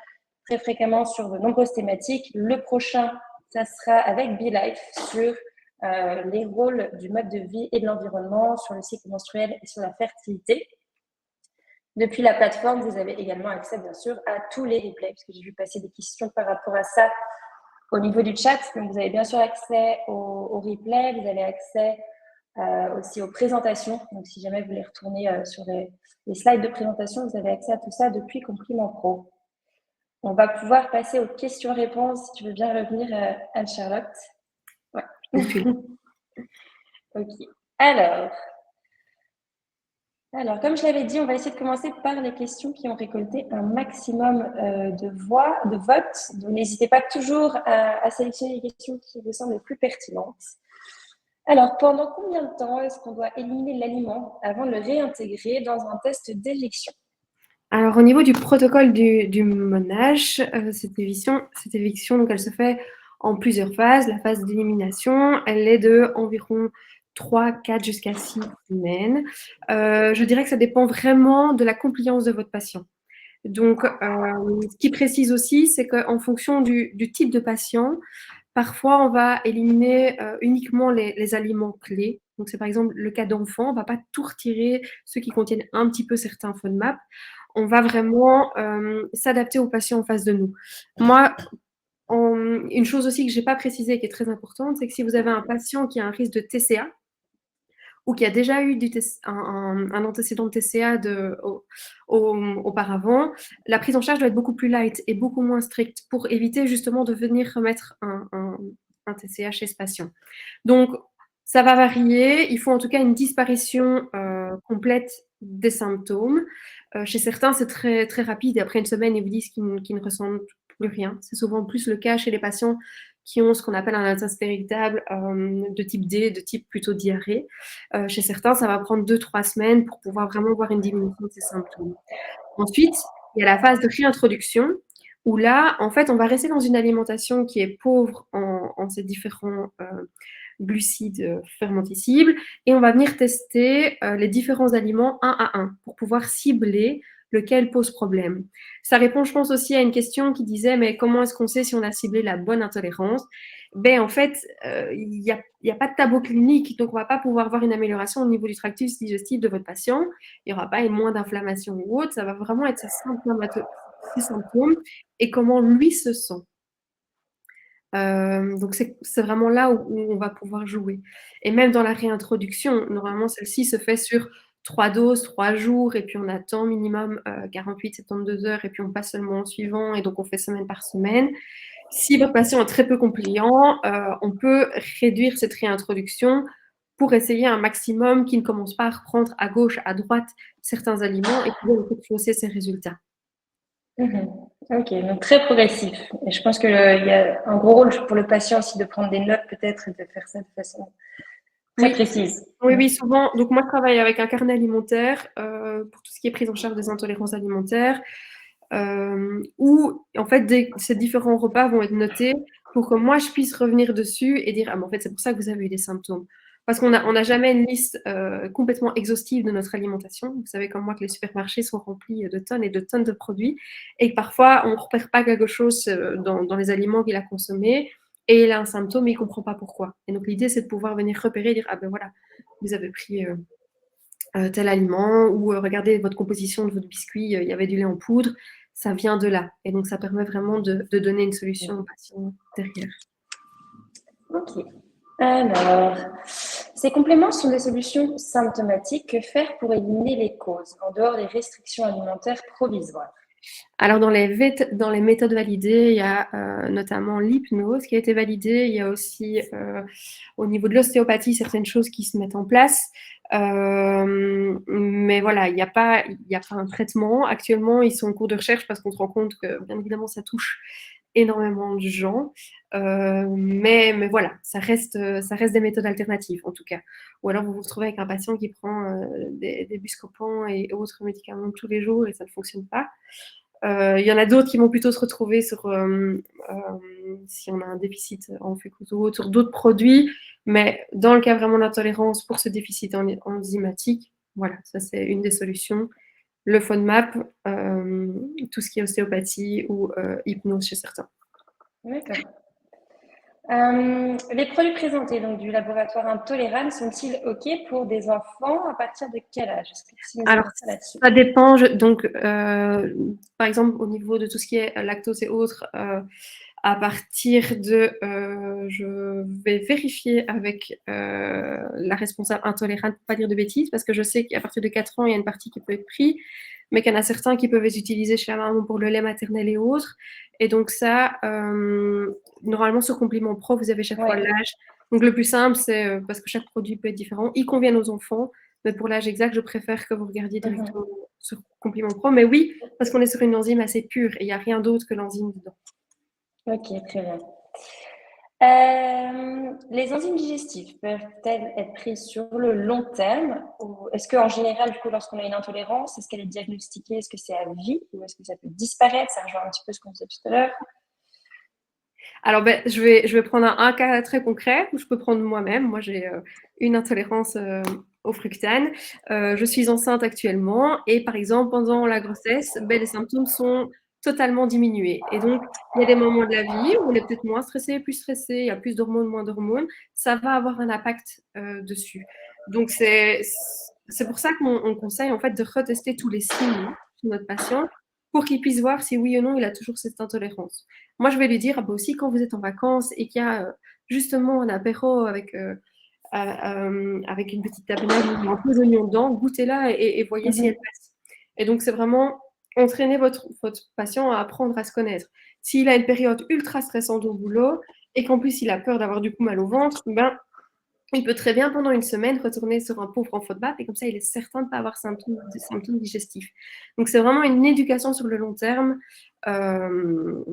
très fréquemment sur de nombreuses thématiques. Le prochain, ça sera avec BeLife sur les rôles du mode de vie et de l'environnement sur le cycle menstruel et sur la fertilité. Depuis la plateforme, vous avez également accès, bien sûr, à tous les replays, parce que j'ai vu passer des questions par rapport à ça au niveau du chat. Donc, vous avez bien sûr accès aux replays, vous avez accès aussi aux présentations. Donc, si jamais vous voulez retourner sur les slides de présentation, vous avez accès à tout ça depuis Compliment Pro. On va pouvoir passer aux questions-réponses. Si tu veux bien revenir, Anne-Charlotte. Ouais. Ok. Alors, comme je l'avais dit, on va essayer de commencer par les questions qui ont récolté un maximum de votes. Donc, n'hésitez pas toujours à sélectionner les questions qui vous semblent les plus pertinentes. Alors, pendant combien de temps est-ce qu'on doit éliminer l'aliment avant de le réintégrer dans un test d'éviction? Alors, au niveau du protocole du MONAGE, cette éviction, donc elle se fait en plusieurs phases. La phase d'élimination, elle est de environ 3, 4 jusqu'à 6 semaines. Je dirais que ça dépend vraiment de la compliance de votre patient. Donc, ce qui précise aussi, c'est qu'en fonction du type de patient, parfois on va éliminer uniquement les aliments clés. Donc, c'est par exemple le cas d'enfants, on ne va pas tout retirer, ceux qui contiennent un petit peu certains FODMAP. On va vraiment s'adapter aux patients en face de nous. Moi, une chose aussi que je n'ai pas précisée et qui est très importante, c'est que si vous avez un patient qui a un risque de TCA, ou qui a déjà eu un antécédent de TCA auparavant, la prise en charge doit être beaucoup plus light et beaucoup moins stricte pour éviter justement de venir remettre un TCA chez ce patient. Donc, ça va varier. Il faut en tout cas une disparition complète des symptômes. Chez certains, c'est très, très rapide et après une semaine, ils vous disent qu'ils ne ressentent plus rien. C'est souvent plus le cas chez les patients qui ont ce qu'on appelle un intestin irritable de type D, de type plutôt diarrhée. Chez certains, ça va prendre 2-3 semaines pour pouvoir vraiment voir une diminution de ces symptômes. Ensuite, il y a la phase de réintroduction où là, en fait, on va rester dans une alimentation qui est pauvre en ces différents glucides fermentescibles et on va venir tester les différents aliments un à un pour pouvoir cibler lequel pose problème. Ça répond, je pense, aussi à une question qui disait mais comment est-ce qu'on sait si on a ciblé la bonne intolérance? Ben, en fait, il n'y a pas de tableau clinique, donc on ne va pas pouvoir voir une amélioration au niveau du tractus digestif de votre patient. Il n'y aura pas une moins d'inflammation ou autre. Ça va vraiment être ses symptômes et comment lui se sent. Donc c'est vraiment là où on va pouvoir jouer. Et même dans la réintroduction, normalement, celle-ci se fait sur 3 doses, 3 jours, et puis on attend minimum 48-72 heures, et puis on passe seulement au suivant, et donc on fait semaine par semaine. Si votre patient est très peu compliant, on peut réduire cette réintroduction pour essayer un maximum qui ne commence pas à reprendre à gauche, à droite certains aliments et qui va fausser ses résultats. Ok, donc très progressif. Et je pense qu'il y a un gros rôle pour le patient aussi de prendre des notes peut-être et de faire ça de façon très Oui, précise. oui, souvent. Donc moi, je travaille avec un carnet alimentaire pour tout ce qui est prise en charge des intolérances alimentaires, où en fait ces différents repas vont être notés pour que moi je puisse revenir dessus et dire ah mais en fait c'est pour ça que vous avez eu des symptômes. Parce qu'on n'a jamais une liste complètement exhaustive de notre alimentation. Vous savez comme moi que les supermarchés sont remplis de tonnes et de tonnes de produits et que parfois on ne repère pas quelque chose dans les aliments qu'il a consommés et il a un symptôme et il ne comprend pas pourquoi. Et donc l'idée c'est de pouvoir venir repérer et dire ah ben voilà, vous avez pris tel aliment ou regardez votre composition de votre biscuit, il y avait du lait en poudre, ça vient de là. Et donc ça permet vraiment de donner une solution au patient derrière. Ok. Alors, ces compléments sont des solutions symptomatiques. Que faire pour éliminer les causes, en dehors des restrictions alimentaires provisoires? Alors dans les méthodes validées, il y a notamment l'hypnose qui a été validée. Il y a aussi au niveau de l'ostéopathie certaines choses qui se mettent en place. Mais voilà, il n'y a pas un traitement. Actuellement, ils sont en cours de recherche parce qu'on se rend compte que bien évidemment ça touche énormément de gens. Mais voilà, ça reste des méthodes alternatives en tout cas. Ou alors vous vous retrouvez avec un patient qui prend des Buscopan et autres médicaments tous les jours et ça ne fonctionne pas. Il y en a d'autres qui vont plutôt se retrouver sur, si on a un déficit en fécouto, sur d'autres produits. Mais dans le cas vraiment d'intolérance pour ce déficit enzymatique, voilà, ça c'est une des solutions. Le FODMAP, tout ce qui est ostéopathie ou hypnose chez certains. D'accord. Les produits présentés donc, du laboratoire Intolérable sont-ils OK pour des enfants à partir de quel âge? Est-ce que tu nous Alors, ça là-dessus? ça dépend. Donc, par exemple, au niveau de tout ce qui est lactose et autres, à partir de, je vais vérifier avec la responsable intolérante, pour pas dire de bêtises, parce que je sais qu'à partir de 4 ans, il y a une partie qui peut être prise, mais qu'il y en a certains qui peuvent être utilisés chez la maman pour le lait maternel et autres. Et donc ça, normalement sur Compliment Pro, vous avez chaque fois Ouais. l'âge. Donc le plus simple, c'est parce que chaque produit peut être différent. Ils conviennent aux enfants, mais pour l'âge exact, je préfère que vous regardiez directement sur Compliment Pro. Mais oui, parce qu'on est sur une enzyme assez pure et il n'y a rien d'autre que l'enzyme dedans. Ok, très bien. Les enzymes digestives peuvent-elles être prises sur le long terme ou est-ce qu'en général, du coup, lorsqu'on a une intolérance, est-ce qu'elle est diagnostiquée, est-ce que c'est à vie ou est-ce que ça peut disparaître? Ça rejoint un petit peu ce qu'on disait tout à l'heure. Alors, ben, je vais prendre un cas très concret où je peux prendre moi-même. Moi, j'ai une intolérance au fructane. Je suis enceinte actuellement et par exemple, pendant la grossesse, ben, les symptômes sont totalement diminués. Et donc, il y a des moments de la vie où on est peut-être moins stressé, plus stressé, il y a plus d'hormones, moins d'hormones. Ça va avoir un impact dessus. Donc, c'est pour ça qu'on conseille en fait de retester tous les 6 mois sur notre patient pour qu'il puisse voir si oui ou non il a toujours cette intolérance. Moi, je vais lui dire, ah bah aussi, quand vous êtes en vacances et qu'il y a justement un apéro avec avec une petite tapenade ou un peu d'oignon dedans, goûtez-la et voyez si elle passe. Et donc, c'est vraiment entraîner votre patient à apprendre à se connaître. S'il a une période ultra stressante au boulot et qu'en plus il a peur d'avoir du coup mal au ventre, ben, il peut très bien pendant une semaine retourner sur un pauvre en FODMAP et comme ça il est certain de ne pas avoir de symptômes digestifs. Donc c'est vraiment une éducation sur le long terme euh,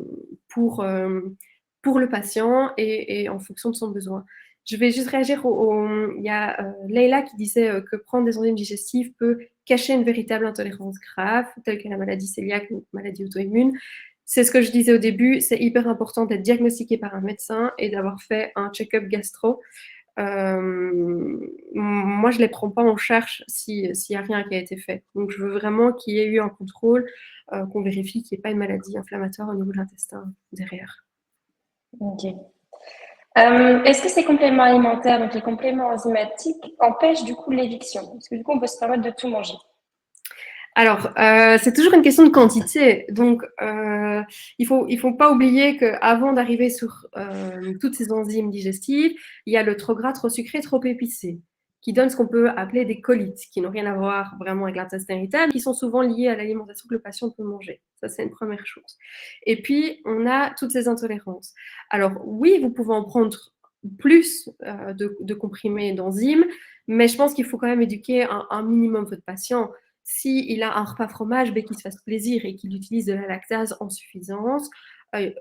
pour, euh, pour le patient et en fonction de son besoin. Je vais juste réagir il y a Leïla qui disait que prendre des enzymes digestives peut cacher une véritable intolérance grave, telle que la maladie cœliaque ou maladie auto-immune. C'est ce que je disais au début, c'est hyper important d'être diagnostiqué par un médecin et d'avoir fait un check-up gastro. Moi, je ne les prends pas en charge s'il n'y a rien qui a été fait. Donc, je veux vraiment qu'il y ait eu un contrôle, qu'on vérifie qu'il n'y ait pas une maladie inflammatoire au niveau de l'intestin derrière. Ok. Est-ce que ces compléments alimentaires, donc les compléments enzymatiques, empêchent du coup l'éviction? Parce que du coup, on peut se permettre de tout manger. Alors, c'est toujours une question de quantité. Donc, il faut pas oublier qu'avant d'arriver sur toutes ces enzymes digestives, il y a le trop gras, trop sucré, trop épicé, qui donne ce qu'on peut appeler des colites, qui n'ont rien à voir vraiment avec l'intestin irritable, qui sont souvent liés à l'alimentation que le patient peut manger. Ça, c'est une première chose. Et puis, on a toutes ces intolérances. Alors, oui, vous pouvez en prendre plus de comprimés d'enzymes, mais je pense qu'il faut quand même éduquer un minimum votre patient. S'il a un repas fromage, ben, qu'il se fasse plaisir et qu'il utilise de la lactase en suffisance. Il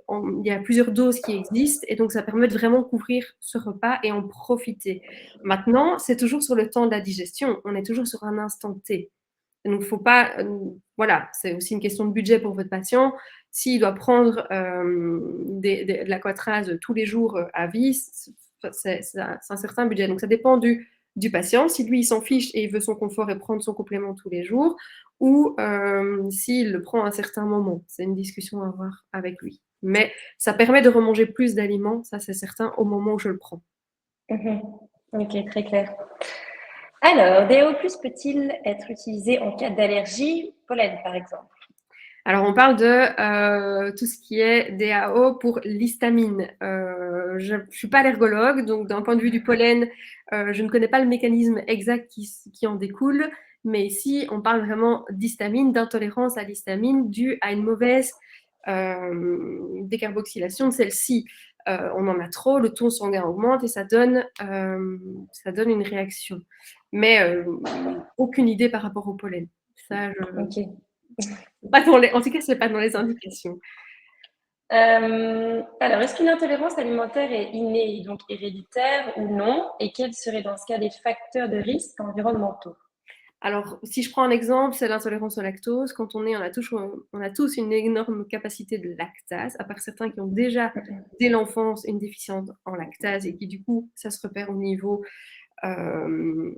y a plusieurs doses qui existent et donc ça permet de vraiment couvrir ce repas et en profiter. Maintenant, c'est toujours sur le temps de la digestion. On est toujours sur un instant T. Donc, faut pas. Voilà, c'est aussi une question de budget pour votre patient. S'il doit prendre de l'aquatraz tous les jours à vie, c'est un certain budget. Donc, ça dépend du patient. Si lui, il s'en fiche et il veut son confort et prendre son complément tous les jours, ou s'il le prend à un certain moment. C'est une discussion à avoir avec lui. Mais ça permet de remanger plus d'aliments, ça c'est certain, au moment où je le prends. Ok, très clair. Alors, DAO+ peut-il être utilisé en cas d'allergie pollen, par exemple? Alors, on parle de tout ce qui est DAO pour l'histamine. Je ne suis pas allergologue, donc d'un point de vue du pollen, je ne connais pas le mécanisme exact qui en découle, mais ici, on parle vraiment d'histamine, d'intolérance à l'histamine due à une mauvaise décarboxylation de celle-ci. On en a trop, le ton sanguin augmente et ça donne une réaction. Mais aucune idée par rapport au pollen. Ça, Ok. en tout cas, ce n'est pas dans les indications. Alors, est-ce qu'une intolérance alimentaire est innée, donc héréditaire ou non? Et quels seraient dans ce cas les facteurs de risque environnementaux? Alors, si je prends un exemple, c'est l'intolérance au lactose. Quand on a tous une énorme capacité de lactase, à part certains qui ont déjà, dès l'enfance, une déficience en lactase et qui, du coup, ça se repère au niveau de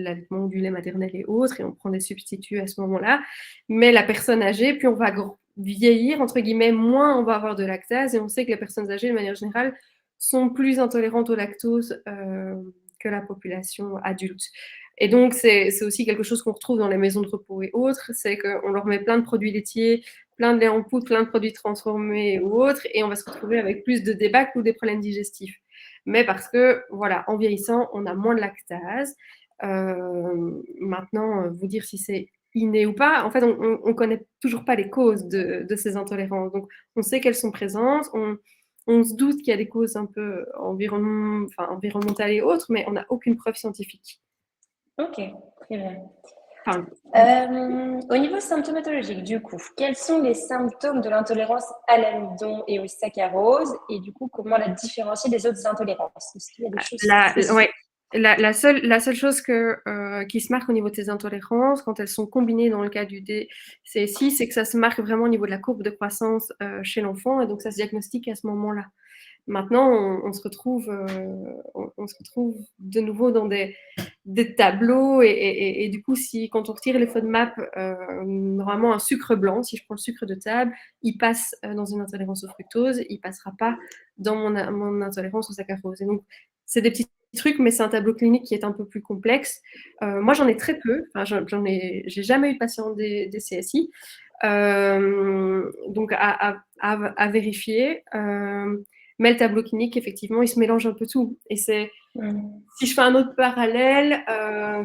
l'allaitement, du lait maternel et autres, et on prend des substituts à ce moment-là. Mais la personne âgée, plus on va vieillir, entre guillemets, moins on va avoir de lactase, et on sait que les personnes âgées, de manière générale, sont plus intolérantes au lactose que la population adulte. Et donc, c'est aussi quelque chose qu'on retrouve dans les maisons de repos et autres, c'est qu'on leur met plein de produits laitiers, plein de lait en poudre, plein de produits transformés ou autres, et on va se retrouver avec plus de débâcles ou des problèmes digestifs. Mais parce que, voilà, en vieillissant, on a moins de lactase. Maintenant, vous dire si c'est inné ou pas, en fait, on ne connaît toujours pas les causes de ces intolérances. Donc, on sait qu'elles sont présentes, on se doute qu'il y a des causes un peu environnementales et autres, mais on n'a aucune preuve scientifique. Ok, très bien. Enfin, Au niveau symptomatologique, du coup, quels sont les symptômes de l'intolérance à l'amidon et au saccharose? Et du coup, comment la différencier des autres intolérances? Est-ce qu'il y a des choses spécifiques? ouais. La seule chose qui se marque au niveau de ces intolérances, quand elles sont combinées dans le cas du DCSI, c'est que ça se marque vraiment au niveau de la courbe de croissance chez l'enfant, et donc ça se diagnostique à ce moment-là. Maintenant, on se retrouve de nouveau dans des tableaux et du coup, quand on retire les FODMAP, normalement un sucre blanc, si je prends le sucre de table, il passe dans une intolérance au fructose, il passera pas dans mon intolérance au saccharose. Et donc, c'est des petits trucs, mais c'est un tableau clinique qui est un peu plus complexe. Moi, j'en ai très peu. Enfin, j'ai jamais eu de patient des CSI. Donc, à vérifier. Mais le tableau clinique, effectivement, il se mélange un peu tout. Et c'est Si je fais un autre parallèle,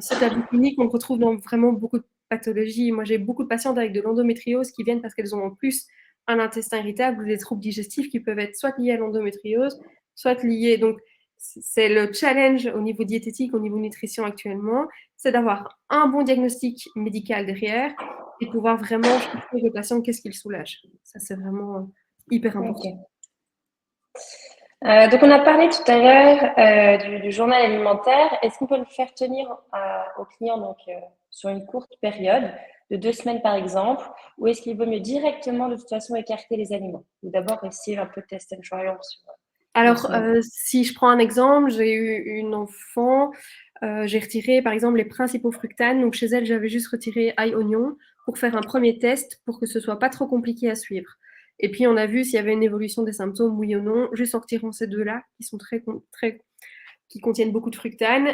cette avis clinique, on le retrouve dans vraiment beaucoup de pathologies. Moi, j'ai beaucoup de patientes avec de l'endométriose qui viennent parce qu'elles ont en plus un intestin irritable ou des troubles digestifs qui peuvent être soit liés à l'endométriose, soit liés. Donc, c'est le challenge au niveau diététique, au niveau nutrition actuellement, c'est d'avoir un bon diagnostic médical derrière et pouvoir vraiment chercher le patient qu'est-ce qui le soulage. Ça, c'est vraiment hyper important. Ok. Donc, on a parlé tout à l'heure du journal alimentaire. Est-ce qu'on peut le faire tenir aux clients donc, sur une courte période, de 2 semaines par exemple, ou est-ce qu'il vaut mieux directement de toute façon écarter les aliments? Ou d'abord essayer un peu de test and trial sur 2 Alors, semaines. si je prends un exemple, j'ai eu une enfant, j'ai retiré par exemple les principaux fructanes. Donc chez elle, j'avais juste retiré ail, oignon pour faire un premier test pour que ce soit pas trop compliqué à suivre. Et puis on a vu s'il y avait une évolution des symptômes, oui ou non, juste en retirant ces deux-là qui sont qui contiennent beaucoup de fructanes.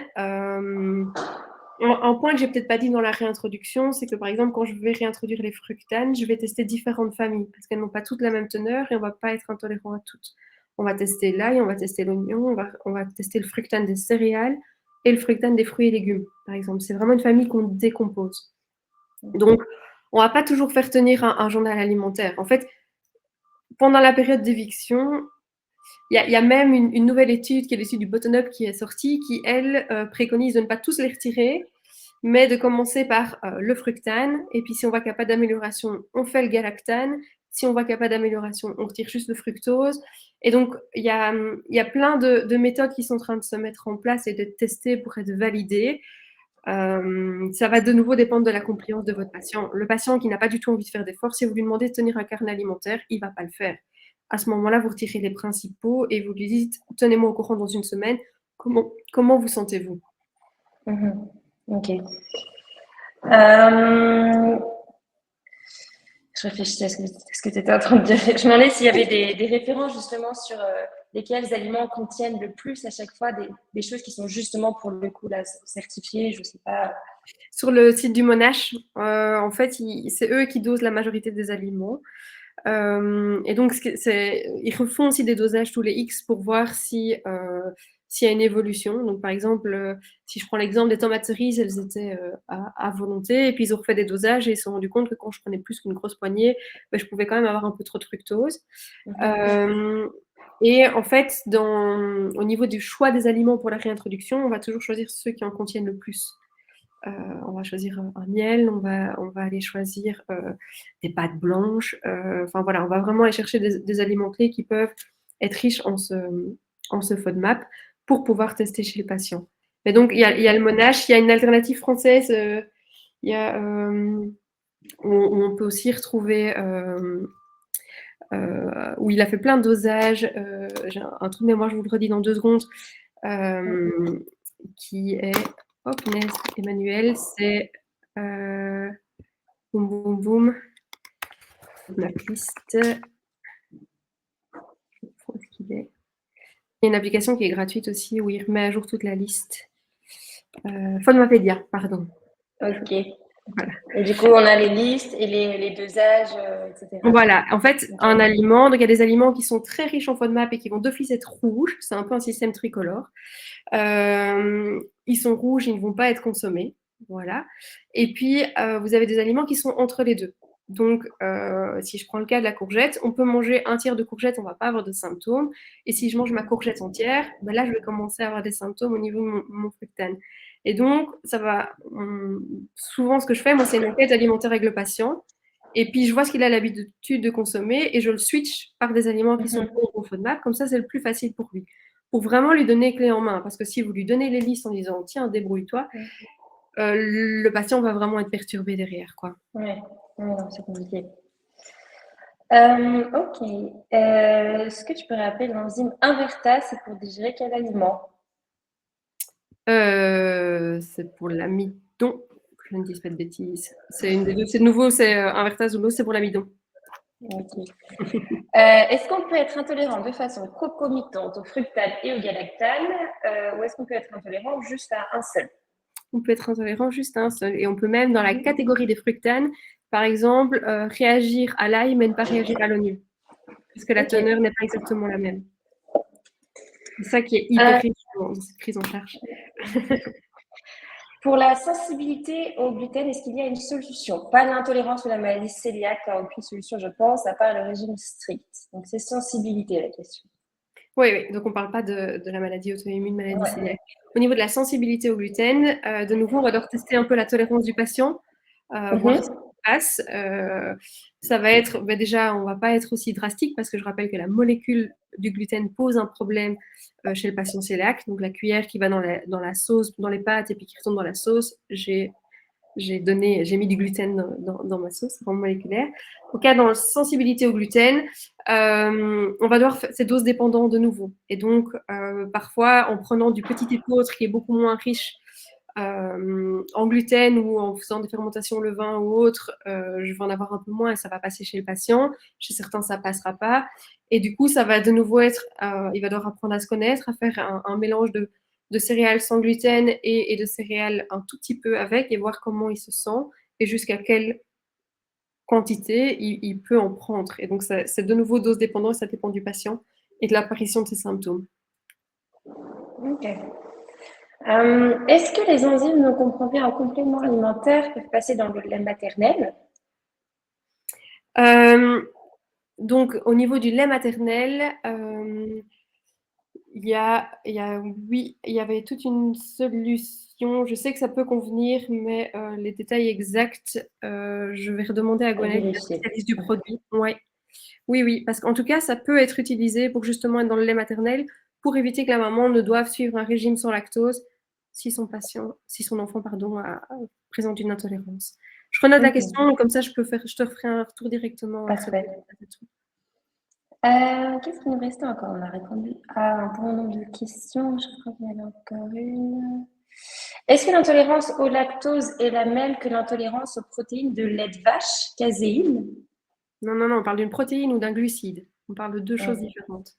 Un point que j'ai peut-être pas dit dans la réintroduction, c'est que par exemple, quand je vais réintroduire les fructanes, je vais tester différentes familles parce qu'elles n'ont pas toutes la même teneur et on va pas être intolérant à toutes. On va tester l'ail, on va tester l'oignon, on va tester le fructane des céréales et le fructane des fruits et légumes, par exemple. C'est vraiment une famille qu'on décompose. Donc, on va pas toujours faire tenir un journal alimentaire. En fait, pendant la période d'éviction, il y a même une nouvelle étude, qui est l'étude du bottom-up qui est sortie, qui, elle, préconise de ne pas tous les retirer, mais de commencer par le fructane. Et puis, si on voit qu'il n'y a pas d'amélioration, on fait le galactane. Si on voit qu'il n'y a pas d'amélioration, on retire juste le fructose. Et donc, il y a plein de méthodes qui sont en train de se mettre en place et d'être testées pour être validées. Ça va de nouveau dépendre de la compliance de votre patient. Le patient qui n'a pas du tout envie de faire d'efforts, si vous lui demandez de tenir un carnet alimentaire, il ne va pas le faire. À ce moment-là, vous retirez les principaux et vous lui dites, tenez-moi au courant dans une semaine, comment vous sentez-vous? Ok. Euh, je réfléchissais à ce que tu étais en train de dire. Je me demandais s'il y avait des références justement sur lesquels aliments contiennent le plus à chaque fois des choses qui sont justement pour le coup là, certifiées, je sais pas. Sur le site du Monash, en fait, c'est eux qui dosent la majorité des aliments. Et donc, ils refont aussi des dosages tous les X pour voir s'il y a une évolution. Donc, par exemple, si je prends l'exemple des tomates cerises, elles étaient à volonté, et puis ils ont refait des dosages et ils se sont rendus compte que quand je prenais plus qu'une grosse poignée, ben, je pouvais quand même avoir un peu trop de fructose. Et en fait, au niveau du choix des aliments pour la réintroduction, on va toujours choisir ceux qui en contiennent le plus. On va choisir un miel, on va aller choisir des pâtes blanches. Enfin voilà, on va vraiment aller chercher des aliments clés qui peuvent être riches en ce FODMAP pour pouvoir tester chez le patient. Mais donc, il y a le Monash, il y a une alternative française, il y a, où on peut aussi retrouver, où il a fait plein de dosages. J'ai un trou de mémoire, je vous le redis dans 2 secondes, qui est oh, punaise, Emmanuel, c'est boum boum boum. Ma liste. Où est-ce qu'il est? Il y a une application qui est gratuite aussi où il remet à jour toute la liste. FODMAPédia, pardon. Ok. Voilà. Et du coup, on a les listes et les dosages, etc. Voilà. En fait, Okay. un aliment, donc il y a des aliments qui sont très riches en FODMAP et qui vont d'office être rouges. C'est un peu un système tricolore. Ils sont rouges, ils ne vont pas être consommés. Voilà. Et puis, vous avez des aliments qui sont entre les deux. Donc, si je prends le cas de la courgette, on peut manger un tiers de courgette, on ne va pas avoir de symptômes. Et si je mange ma courgette entière, ben là, je vais commencer à avoir des symptômes au niveau de mon fructane. Et donc, souvent, ce que je fais, moi, c'est une enquête alimentaire avec le patient. Et puis, je vois ce qu'il a l'habitude de consommer et je le switch par des aliments qui sont bons au FODMAP. Comme ça, c'est le plus facile pour lui. Pour vraiment lui donner clé en main. Parce que si vous lui donnez les listes en disant, tiens, débrouille-toi, le patient va vraiment être perturbé derrière, quoi. Ouais, c'est compliqué. Ok. Est-ce que tu peux rappeler l'enzyme Inverta, c'est pour digérer quel aliment? C'est pour l'amidon. Je ne dis pas de bêtises. C'est une des deux. C'est nouveau, c'est Invertase ou l'eau, c'est pour l'amidon. Ok. Est-ce qu'on peut être intolérant de façon concomitante au fructane et au galactane, ou est-ce qu'on peut être intolérant juste à un seul? On peut être intolérant juste à un seul. Et on peut même, dans la catégorie des fructanes, par exemple, réagir à l'ail, mais ne pas réagir à l'oignon. Parce que la teneur n'est pas exactement la même. C'est ça qui est hyper riche dans cette prise en charge. Pour la sensibilité au gluten, est-ce qu'il y a une solution? Pas l'intolérance ou la maladie cœliaque, aucune solution, je pense, à part le régime strict. Donc, c'est sensibilité la question. Oui, oui. Donc on ne parle pas de la maladie auto-immune, maladie Ouais. cœliaque. Au niveau de la sensibilité au gluten, de nouveau, on va devoir tester un peu la tolérance du patient, voir ce qui Mhm. se passe. Ça va être, déjà, on ne va pas être aussi drastique parce que je rappelle que la molécule du gluten pose un problème chez le patient cœliaque. Donc la cuillère qui va dans la sauce, dans les pâtes et puis qui retombe dans la sauce, j'ai mis du gluten dans ma sauce, vraiment moléculaire. Au cas dans la sensibilité au gluten, on va devoir faire ces doses dépendantes de nouveau. Et donc, parfois, en prenant du petit épeautre qui est beaucoup moins riche en gluten ou en faisant des fermentations au levain ou autre, je vais en avoir un peu moins et ça va passer chez le patient. Chez certains, ça passera pas. Et du coup, ça va de nouveau être, il va devoir apprendre à se connaître, à faire un mélange de céréales sans gluten et de céréales un tout petit peu avec et voir comment il se sent et jusqu'à quelle quantité il peut en prendre. Et donc, c'est de nouveau dose dépendant, ça dépend du patient et de l'apparition de ses symptômes. Ok. Est-ce que les enzymes non comprendraient en complément alimentaire peuvent passer dans le lait maternel? Donc, au niveau du lait maternel, oui, il y avait toute une solution. Je sais que ça peut convenir, mais les détails exacts, je vais redemander à À Gwenaëlle, qui est la vérifier. spécialiste du produit. Ouais. Oui, oui, parce qu'en tout cas, ça peut être utilisé pour justement être dans le lait maternel pour éviter que la maman ne doive suivre un régime sans lactose si son enfant, présente une intolérance. Je renote la Mhm. question, comme ça je te ferai un retour directement sur Parfait. Qu'est-ce qu'il nous restait encore? On a répondu à un bon nombre de questions. Je crois qu'il y en avait encore une. Est-ce que l'intolérance au lactose est la même que l'intolérance aux protéines de lait de vache, caséine? Non, non, non, on parle d'une protéine ou d'un glucide. On parle de deux choses Hmm. différentes.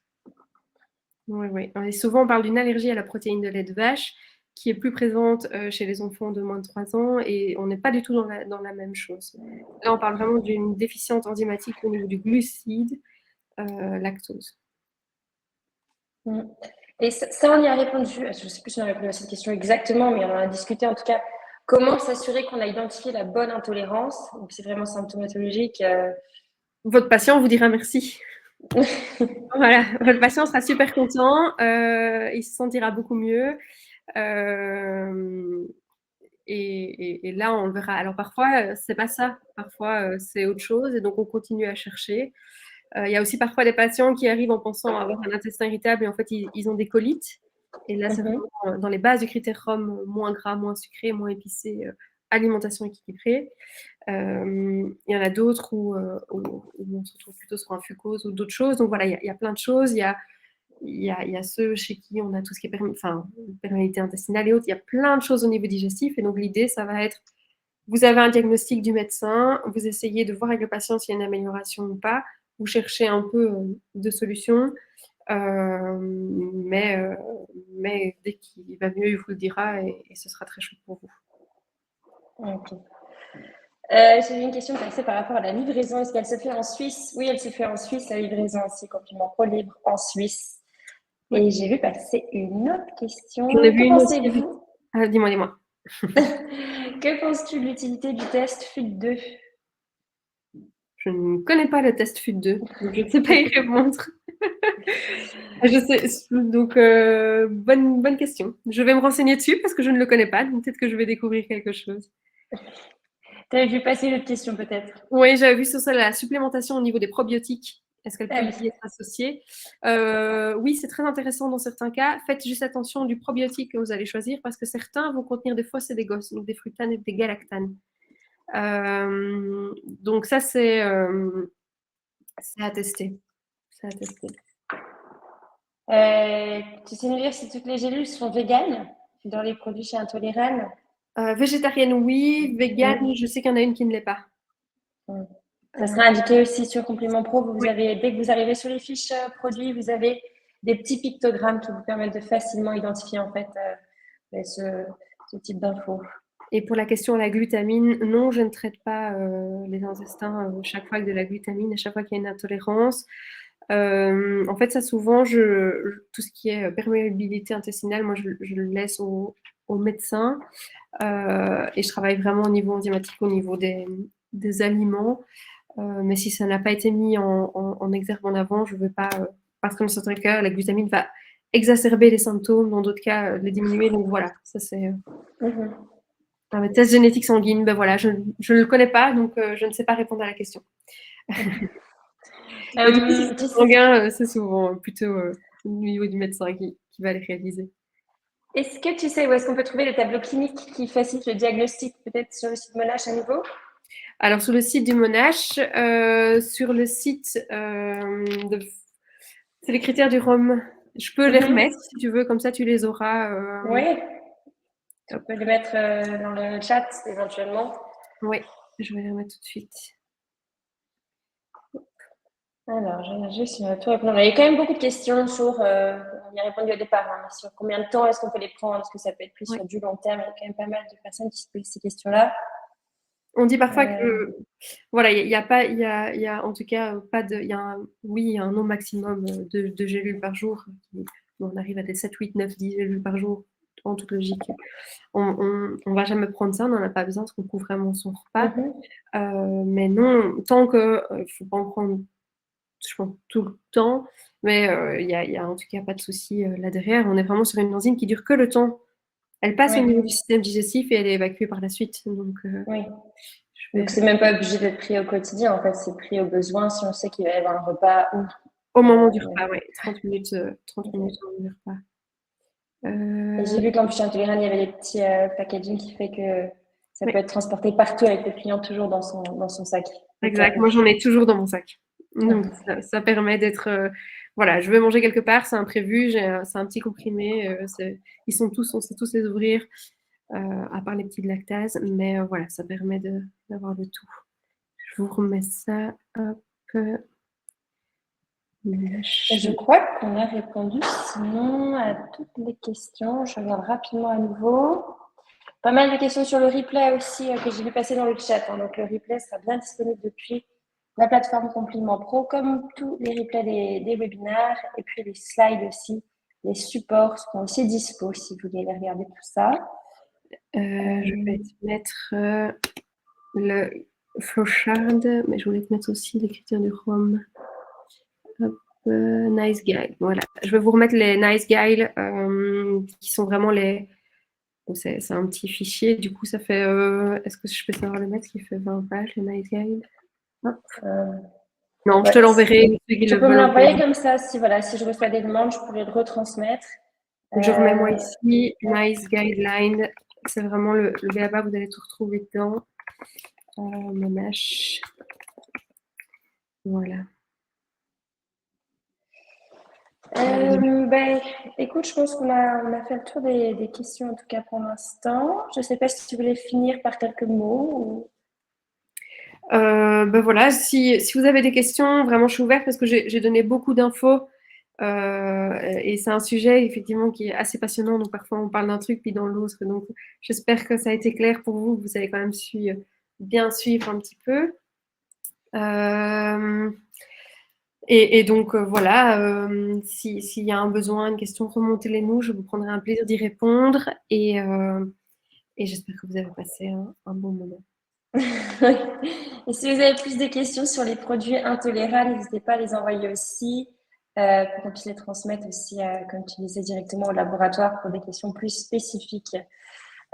Oui, oui. Et souvent, on parle d'une allergie à la protéine de lait de vache qui est plus présente chez les enfants de moins de 3 ans et on n'est pas du tout dans la même chose. Là, on parle vraiment d'une déficience enzymatique au niveau du glucide, lactose. Hmm. Et ça, on y a répondu. Je ne sais plus si on a répondu à cette question exactement, mais on en a discuté en tout cas. Comment s'assurer qu'on a identifié la bonne intolérance? Donc, c'est vraiment symptomatologique. Votre patient vous dira merci. Voilà, votre patient sera super content, il se sentira beaucoup mieux. Euh, et là, on le verra. Alors parfois, c'est pas ça. Parfois, c'est autre chose. Et donc, on continue à chercher. Il y a aussi parfois des patients qui arrivent en pensant avoir un intestin irritable et en fait, ils ont des colites. Et là, c'est Mhm. vraiment dans les bases du critère ROM, moins gras, moins sucré, moins épicé, alimentation équilibrée. Il y en a d'autres où on se retrouve plutôt sur un fucose ou d'autres choses. Donc voilà, il y a plein de choses. Il y a ceux chez qui on a tout ce qui est perméabilité intestinale et autres. Il y a plein de choses au niveau digestif. Et donc l'idée, ça va être, vous avez un diagnostic du médecin, vous essayez de voir avec le patient s'il y a une amélioration ou pas, vous cherchez un peu de solutions, mais, euh, mais dès qu'il va mieux, il vous le dira et ce sera très chouette pour vous. Ok. J'ai une question passée par rapport à la livraison. Est-ce qu'elle se fait en Suisse? Oui, elle se fait en Suisse, la livraison aussi, compliment pro libre en Suisse. Ouais. Et j'ai vu passer une autre J'en ai question. vu Que une aussi. pensez-vous? Ah, dis-moi, dis-moi. Que penses-tu de l'utilité du test FUT2? Je ne connais pas le test FUT2, donc je ne sais pas y répondre. Je sais, donc bonne question. Je vais me renseigner dessus parce que je ne le connais pas, donc peut-être que je vais découvrir quelque chose. Tu avais vu passer une autre question peut-être? Oui, j'avais vu sur ça la supplémentation au niveau des probiotiques. Est-ce qu'elle Ah peut oui. y être associée? Oui, c'est très intéressant dans certains cas. Faites juste attention du probiotique que vous allez choisir parce que certains vont contenir des fausses et des gosses, donc des fructanes et des galactanes. Donc ça, c'est à tester. C'est à tester. Tu sais nous dire si toutes les gélules sont véganes dans les produits chez Intolérane? Végétarienne, oui. Mm. Végane, je sais qu'il y en a une qui ne l'est pas. Mm. Ça sera indiqué aussi sur Complément Pro. Oui. Dès que vous arrivez sur les fiches produits, vous avez des petits pictogrammes qui vous permettent de facilement identifier en fait ce type d'infos. Et pour la question de la glutamine, non, je ne traite pas les intestins chaque fois avec de la glutamine, à chaque fois qu'il y a une intolérance. En fait, ça souvent, tout ce qui est perméabilité intestinale, moi, je le laisse au médecin. Et je travaille vraiment au niveau enzymatique, au niveau des aliments. Mais si ça n'a pas été mis en exergue en avant, je ne veux pas, parce que dans certains cas, la glutamine va exacerber les symptômes, dans d'autres cas, les diminuer. Donc voilà, ça c'est un test génétique sanguine. Ben voilà, je ne le connais pas, donc je ne sais pas répondre à la question. Mais du coup, si c'est sanguin, c'est souvent plutôt au niveau du médecin qui va les réaliser. Est-ce que tu sais où est-ce qu'on peut trouver les tableaux cliniques qui facilitent le diagnostic, peut-être sur le site Monash à nouveau? Alors, sur le site du Monash, sur le site c'est les critères du Rhum. Je peux les remettre si tu veux, comme ça tu les auras. Oui, tu peux les mettre dans le chat éventuellement. Oui, je vais les remettre tout de suite. Alors, je vais juste tout répondre. Il y a quand même beaucoup de questions sur, on y a répondu au départ, hein, mais sur combien de temps est-ce qu'on peut les prendre, est-ce que ça peut être pris sur du long terme. Il y a quand même pas mal de personnes qui se posent ces questions-là. On dit parfois que, voilà, il y a en tout cas pas de, il y a un nombre maximum de gélules par jour. On arrive à des 7, 8, 9, 10 gélules par jour, en toute logique. On va jamais prendre ça, on n'en a pas besoin parce qu'on couvre vraiment son repas. Mais non, tant que, faut pas en prendre, je pense, tout le temps, mais il y a en tout cas pas de souci là derrière. On est vraiment sur une enzyme qui dure que le temps. Elle passe au niveau du système digestif et elle est évacuée par la suite. Donc, donc c'est même pas obligé d'être pris au quotidien, en fait, c'est pris au besoin si on sait qu'il va y avoir un repas ou. Au moment du repas, oui, 30 minutes au moment du repas. Et j'ai vu qu'en plus chez Intolérant, il y avait des petits packaging qui fait que ça peut être transporté partout avec le client, toujours dans son sac. Exact, moi j'en ai toujours dans mon sac. Donc ça permet d'être, voilà, je veux manger quelque part, c'est imprévu, c'est un petit comprimé, ils sont tous, on sait tous les ouvrir, à part les petits de lactase, mais voilà, ça permet d'avoir le tout. Je vous remets ça, hop. Je crois qu'on a répondu sinon à toutes les questions. Je regarde rapidement à nouveau. Pas mal de questions sur le replay aussi que j'ai vu passer dans le chat. Hein. Donc le replay sera bien disponible depuis la plateforme Compliment Pro, comme tous les replays des webinaires. Et puis les slides aussi, les supports seront aussi dispo si vous voulez regarder tout ça. Je vais te mettre le flowchart, mais je voulais te mettre aussi les critères du Rhum. Hop, Nice Guide, voilà. Je vais vous remettre les Nice Guide qui sont vraiment les... C'est un petit fichier, du coup ça fait... Est-ce que je peux savoir le mettre qui fait 20 pages, les Nice Guide? Hop. Non, je te l'enverrai. Tu peux me l'envoyer comme ça, si je reçois des demandes, je pourrais le retransmettre. Je remets moi ici, Nice Guideline. C'est vraiment le BABA, vous allez tout retrouver dedans. Monash. Voilà. Écoute, je pense qu'on a fait le tour des questions, en tout cas pour l'instant. Je ne sais pas si tu voulais finir par quelques mots. Ou... Voilà, si vous avez des questions, vraiment, je suis ouverte parce que j'ai donné beaucoup d'infos. Et c'est un sujet, effectivement, qui est assez passionnant. Donc, parfois, on parle d'un truc, puis dans l'autre. Donc, j'espère que ça a été clair pour vous, que vous avez quand même su bien suivre un petit peu. Et donc, voilà, s'il y a un besoin, une question, remontez-les nous. Je vous prendrai un plaisir d'y répondre. Et j'espère que vous avez passé un bon moment. Et si vous avez plus de questions sur les produits intolérables, n'hésitez pas à les envoyer aussi pour qu'on puisse les transmettre aussi, comme tu disais, directement au laboratoire pour des questions plus spécifiques.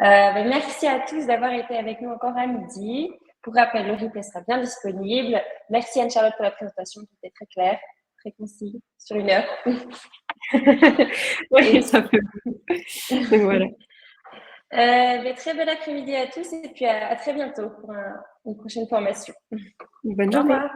Merci à tous d'avoir été avec nous encore à midi. Pour rappel, le replay sera bien disponible. Merci Anne-Charlotte pour la présentation qui était très claire, très concis, sur 1 heure. Oui, ça fait. Donc voilà. Très bel après-midi à tous et puis à très bientôt pour une prochaine formation. Bonne journée. Au revoir.